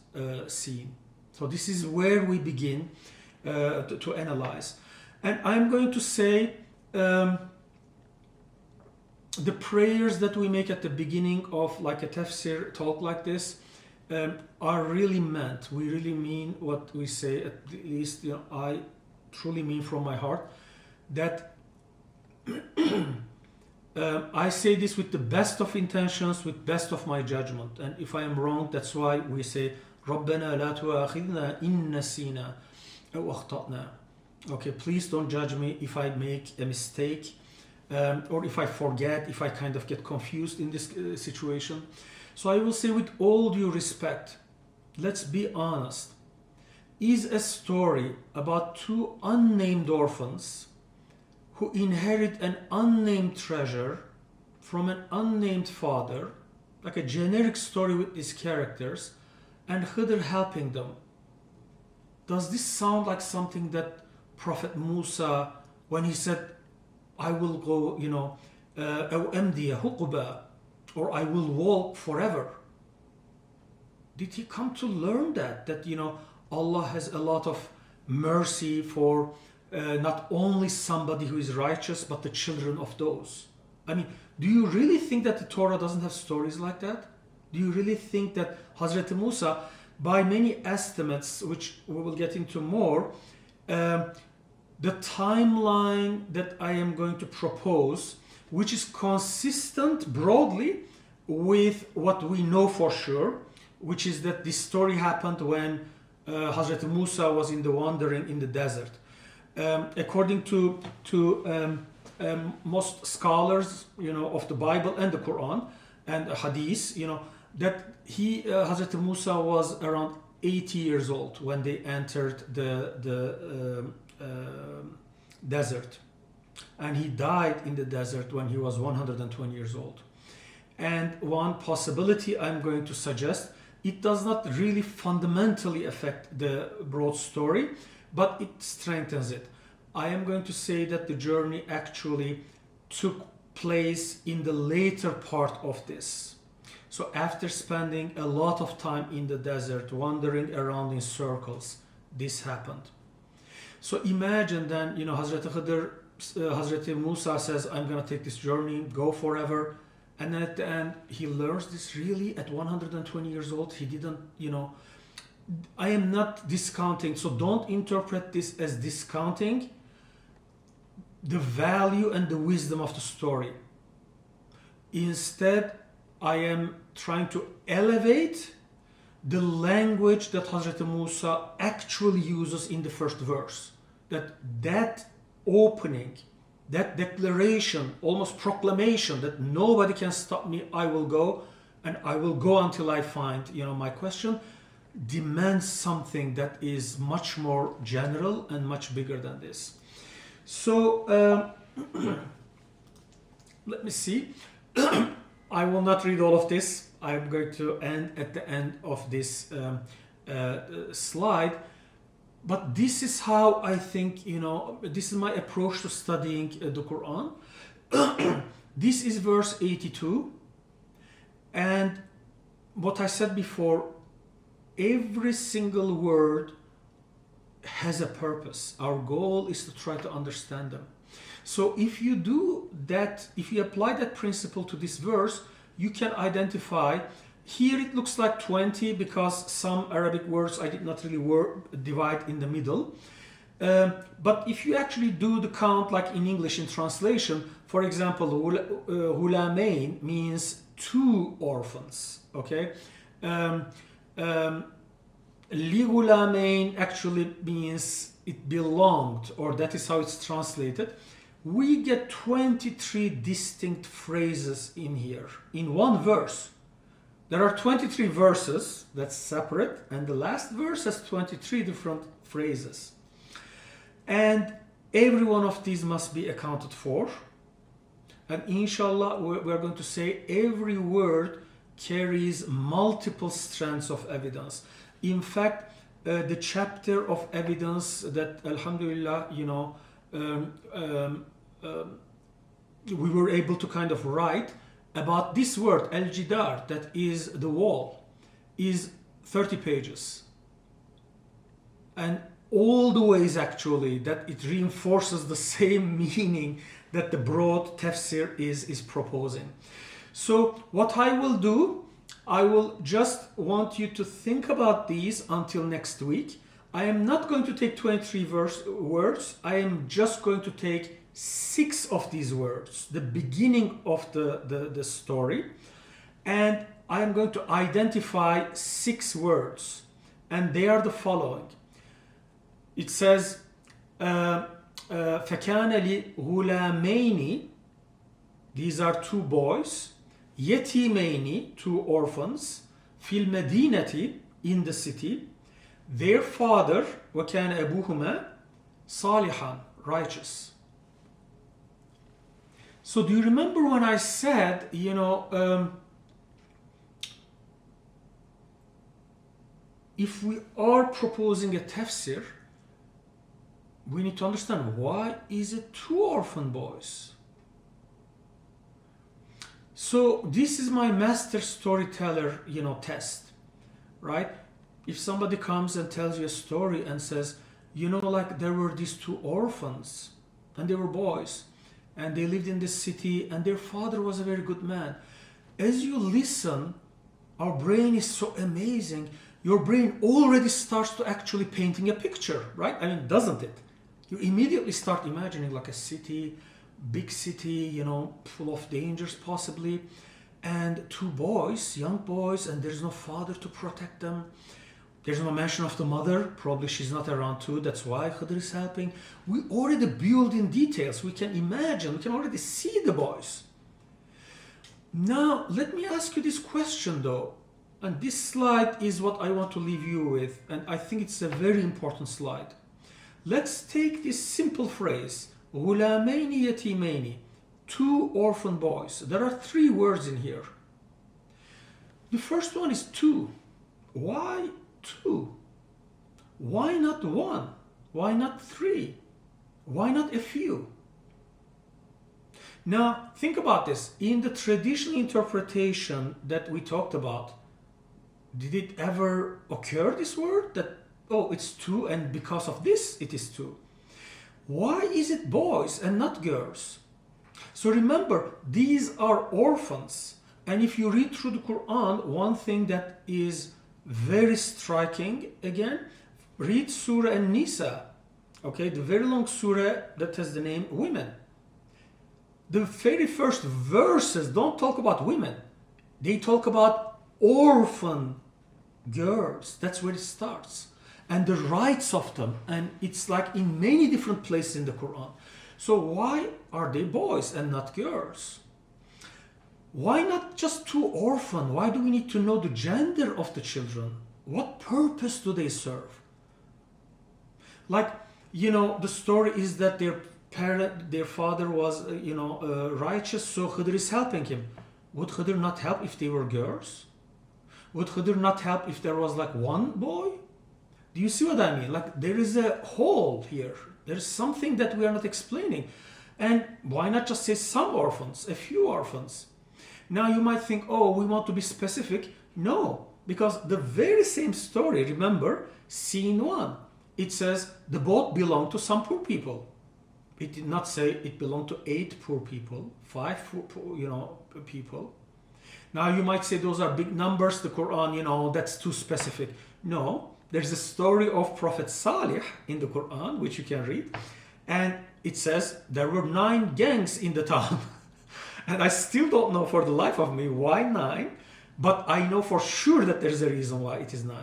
scene. So this is where we begin to analyze. And I'm going to say the prayers that we make at the beginning of like a tafsir talk like this are really meant. We really mean what we say, at least I truly mean from my heart, that I say this with the best of intentions, with best of my judgment. And if I am wrong, that's why we say رَبَّنَا لَا تُؤَاخِذْنَا إِن نَسِينَا أَوْ أَخْطَأْنَا. Okay, please don't judge me if I make a mistake or if I forget, if I kind of get confused in this situation. So I will say with all due respect, let's be honest, is a story about two unnamed orphans who inherit an unnamed treasure from an unnamed father, like a generic story with these characters, and Khidr helping them. Does this sound like something that Prophet Musa, when he said, I will go, أو أمضي حقبا, or I will walk forever? Did he come to learn that Allah has a lot of mercy for not only somebody who is righteous, but the children of those? I mean, do you really think that the Torah doesn't have stories like that? Do you really think that Hazrat Musa, by many estimates, which we will get into more, the timeline that I am going to propose, which is consistent broadly with what we know for sure, which is that this story happened when Hazrat Musa was in the wandering in the desert. According to most scholars, of the Bible and the Quran and Hadith, that Hazrat Musa was around 80 years old when they entered the desert, and he died in the desert when he was 120 years old. And one possibility I'm going to suggest, it does not really fundamentally affect the broad story, but it strengthens it. I am going to say that the journey actually took place in the later part of this. So after spending a lot of time in the desert, wandering around in circles, this happened. So imagine then, Hazrat Khidr, Hazrat Musa says, I'm going to take this journey, go forever. And then at the end, he learns this really at 120 years old. He didn't, I am not discounting. So don't interpret this as discounting the value and the wisdom of the story. Instead, I am trying to elevate the language that Hazrat Musa actually uses in the first verse. That opening, that declaration, almost proclamation that nobody can stop me, I will go, and I will go until I find, my question, demands something that is much more general and much bigger than this. So, let me see. I will not read all of this. I'm going to end at the end of this slide. But this is how I think, this is my approach to studying the Quran. This is verse 82. And what I said before, every single word has a purpose. Our goal is to try to understand them. So if you do that, if you apply that principle to this verse, you can identify. Here it looks like 20 because some Arabic words I did not really divide in the middle. But if you actually do the count like in English in translation, for example, hulamain means 2 orphans, okay? Ligulamain actually means it belonged, or that is how it's translated. We get 23 distinct phrases in here, in one verse. There are 23 verses, that's separate, and the last verse has 23 different phrases. And every one of these must be accounted for. And inshallah, we're going to say every word carries multiple strands of evidence. In fact, the chapter of evidence that, alhamdulillah, we were able to kind of write about this word, al-jidar, that is the wall, is 30 pages. And all the ways actually that it reinforces the same meaning that the broad tafsir is proposing. So what I will do, I will just want you to think about these until next week. I am not going to take 23 words. I am just going to take 6 of these words, the beginning of the story, and I am going to identify 6 words, and they are the following. It says, فَكَانَ لِغُلَامَيْنِ, these are 2 boys, يَتِيمَيْنِ, 2 orphans, فِي الْمَدِينَةِ, in the city, their father, وَكَانَ أَبُوهُمَا صَالِحًا, righteous. So do you remember when I said, if we are proposing a tafsir, we need to understand why is it 2 orphan boys? So this is my master storyteller, test, right? If somebody comes and tells you a story and says, like there were these 2 orphans and they were boys and they lived in this city and their father was a very good man. As you listen, our brain is so amazing. Your brain already starts to actually painting a picture, right? I mean, doesn't it? You immediately start imagining like a city, big city, full of dangers possibly, and 2 boys, young boys, and there's no father to protect them. There's no mention of the mother, probably she's not around too, that's why Khidr is helping. We already build in details, we can imagine, we can already see the boys. Now, let me ask you this question though, and this slide is what I want to leave you with, and I think it's a very important slide. Let's take this simple phrase, غُلَامَيْنِ يَتِيمَيْنِ, 2 orphan boys. There are 3 words in here. The first one is 2. Why 2? Why not 1? Why not 3? Why not a few? Now, think about this. In the traditional interpretation that we talked about, did it ever occur, this word, that, oh, it's 2 and because of this it is 2? Why is it boys and not girls? So remember, these are orphans. And if you read through the Quran, one thing that is very striking, again, read Surah An-Nisa, okay, the very long surah that has the name women. The very first verses don't talk about women. They talk about orphan girls. That's where it starts. And the rights of them. And it's like in many different places in the Quran. So why are they boys and not girls? Why not just 2 orphans? Why do we need to know the gender of the children? What purpose do they serve? Like, the story is that their father was, righteous, so Khidr is helping him. Would Khidr not help if they were girls? Would Khidr not help if there was like 1 boy? Do you see what I mean? Like there is a hole here. There's something that we are not explaining. And why not just say some orphans, a few orphans? Now you might think, oh, we want to be specific. No, Because the very same story, remember, scene 1, it says the boat belonged to some poor people. It did not say it belonged to 8 poor people, 5 poor, people. Now you might say those are big numbers, the Quran, that's too specific. No, there's a story of Prophet Salih in the Quran, which you can read. And it says there were 9 gangs in the town. And I still don't know for the life of me why 9, but I know for sure that there's a reason why it is 9.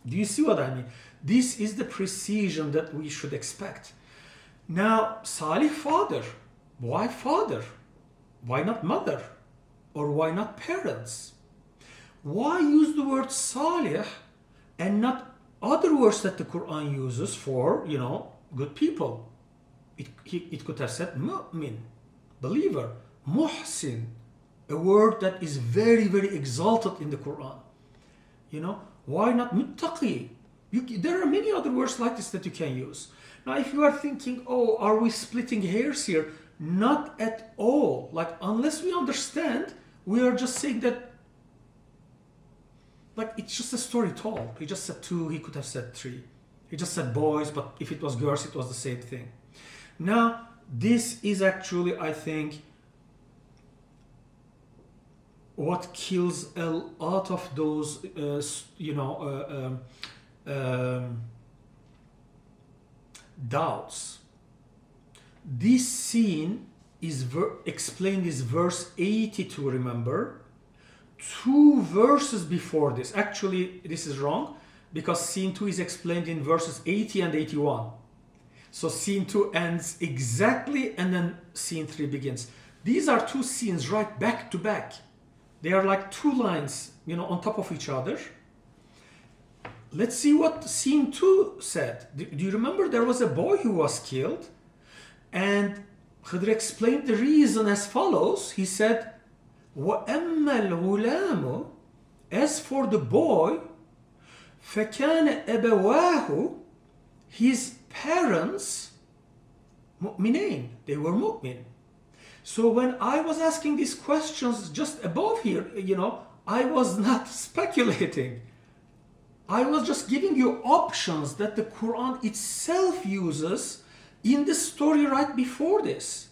Do you see what I mean? This is the precision that we should expect. Now, Salih, father. Why father? Why not mother? Or why not parents? Why use the word Salih and not other words that the Quran uses for, good people? It could have said mu'min, believer, muhsin, a word that is very, very exalted in the Quran. Why not muttaqi? There are many other words like this that you can use. Now, if you are thinking, are we splitting hairs here? Not at all. Like, unless we understand, we are just saying that, like, it's just a story told. He just said 2, he could have said 3. He just said boys, but if it was girls, it was the same thing. Now, this is actually, I think, what kills a lot of those, doubts. This scene is explained in verse 82, remember? 2 verses before this. Actually, this is wrong, because scene 2 is explained in verses 80 and 81. So scene 2 ends exactly, and then scene 3 begins. These are 2 scenes right back to back. They are like 2 lines, on top of each other. Let's see what scene 2 said. Do you remember there was a boy who was killed? And Khidr explained the reason as follows. He said, وَأَمَّا الْغُلَامُ, as for the boy, فَكَانَ أَبَوَاهُ, his parents, mu'minain, they were mu'min. So when I was asking these questions just above here, I was not speculating. I was just giving you options that the Quran itself uses in the story right before this.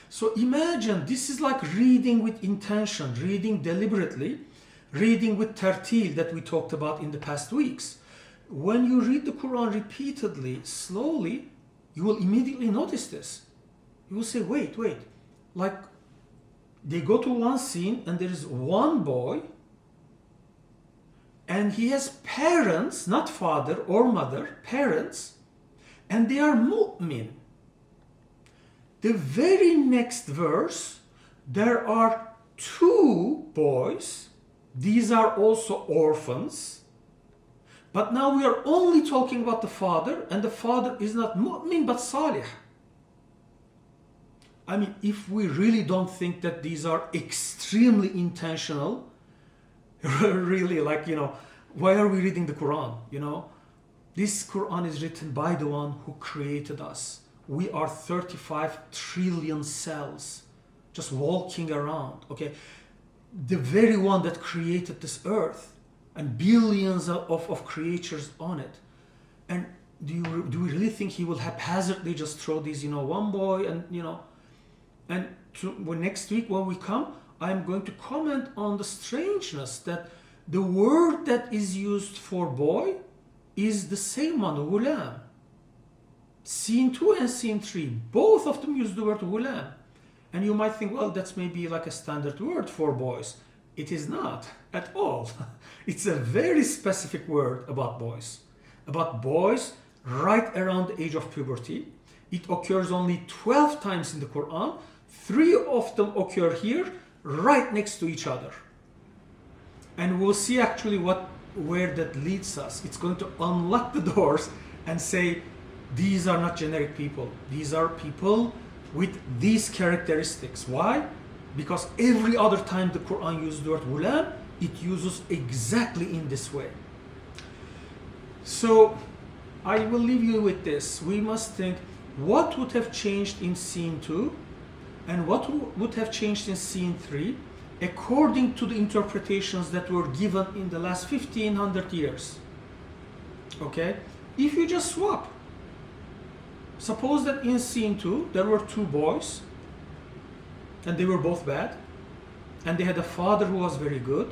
So imagine, this is like reading with intention, reading deliberately, reading with tartil that we talked about in the past weeks. When you read the Quran repeatedly, slowly, you will immediately notice this. You will say, wait, like they go to one scene and there is one boy and he has parents, not father or mother, parents, and they are mu'min. The very next verse, there are 2 boys. These are also orphans. But now we are only talking about the father, and the father is not mu'min but salih. I mean, if we really don't think that these are extremely intentional, really, like, why are we reading the Quran? This Quran is written by the one who created us. We are 35 trillion cells just walking around, okay? The very one that created this earth and billions of creatures on it. And do we really think he will haphazardly just throw these, one boy and, and next week when we come, I'm going to comment on the strangeness that the word that is used for boy is the same one, ghulam. Scene 2 and scene 3, both of them use the word ghulam. And you might think, well, that's maybe like a standard word for boys. It is not at all. It's a very specific word about boys. About boys right around the age of puberty. It occurs only 12 times in the Quran. 3 of them occur here, right next to each other. And we'll see actually where that leads us. It's going to unlock the doors and say, these are not generic people. These are people with these characteristics. Why? Because every other time the Quran uses the word ghulam, it uses exactly in this way. So I will leave you with this. We must think, what would have changed in scene 2 and what would have changed in scene 3 according to the interpretations that were given in the last 1500 years. Okay? If you just swap, suppose that in scene 2 there were two boys and they were both bad, and they had a father who was very good,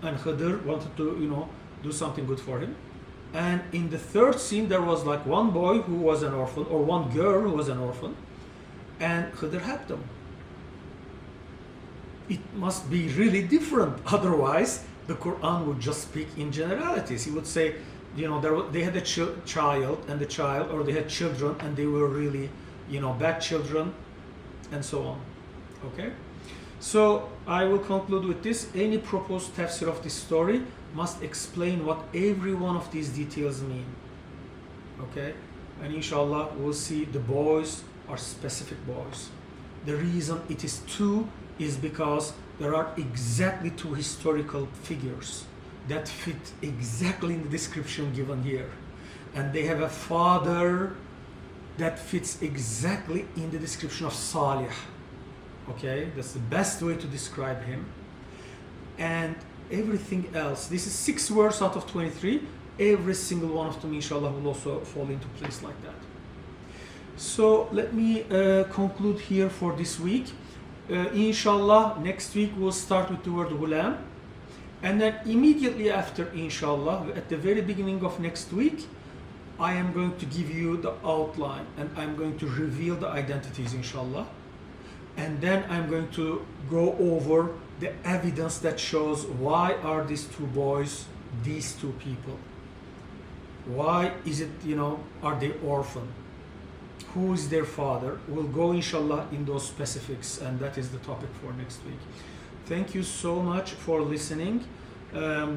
and Khidr wanted to, do something good for him. And in the third scene there was like one boy who was an orphan, or one girl who was an orphan, and Khidr helped them. It must be really different, otherwise the Quran would just speak in generalities. He would say, they had a child, or they had children and they were really, bad children, and so on. Okay? So I will conclude with this. Any proposed tafsir of this story must explain what every one of these details mean. Okay? And inshallah we'll see the boys are specific boys. The reason it is two is because there are exactly two historical figures that fit exactly in the description given here. And they have a father that fits exactly in the description of Salih. Okay, that's the best way to describe him. And everything else, this is 6 words out of 23, every single one of them inshallah will also fall into place like that. So let me conclude here for this week. Inshallah next week we'll start with the word ghulam, and then immediately after, inshallah, at the very beginning of next week, I am going to give you the outline and I'm going to reveal the identities, inshallah. And then I'm going to go over the evidence that shows why are these two boys these two people. Why is it, are they orphan? Who is their father? We'll go inshallah in those specifics, and that is the topic for next week. Thank you so much for listening. I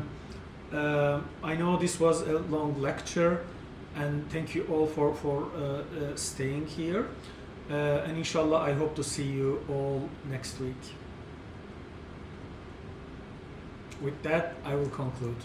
know this was a long lecture, and thank you all for staying here. And inshallah I hope to see you all next week. With that I will conclude.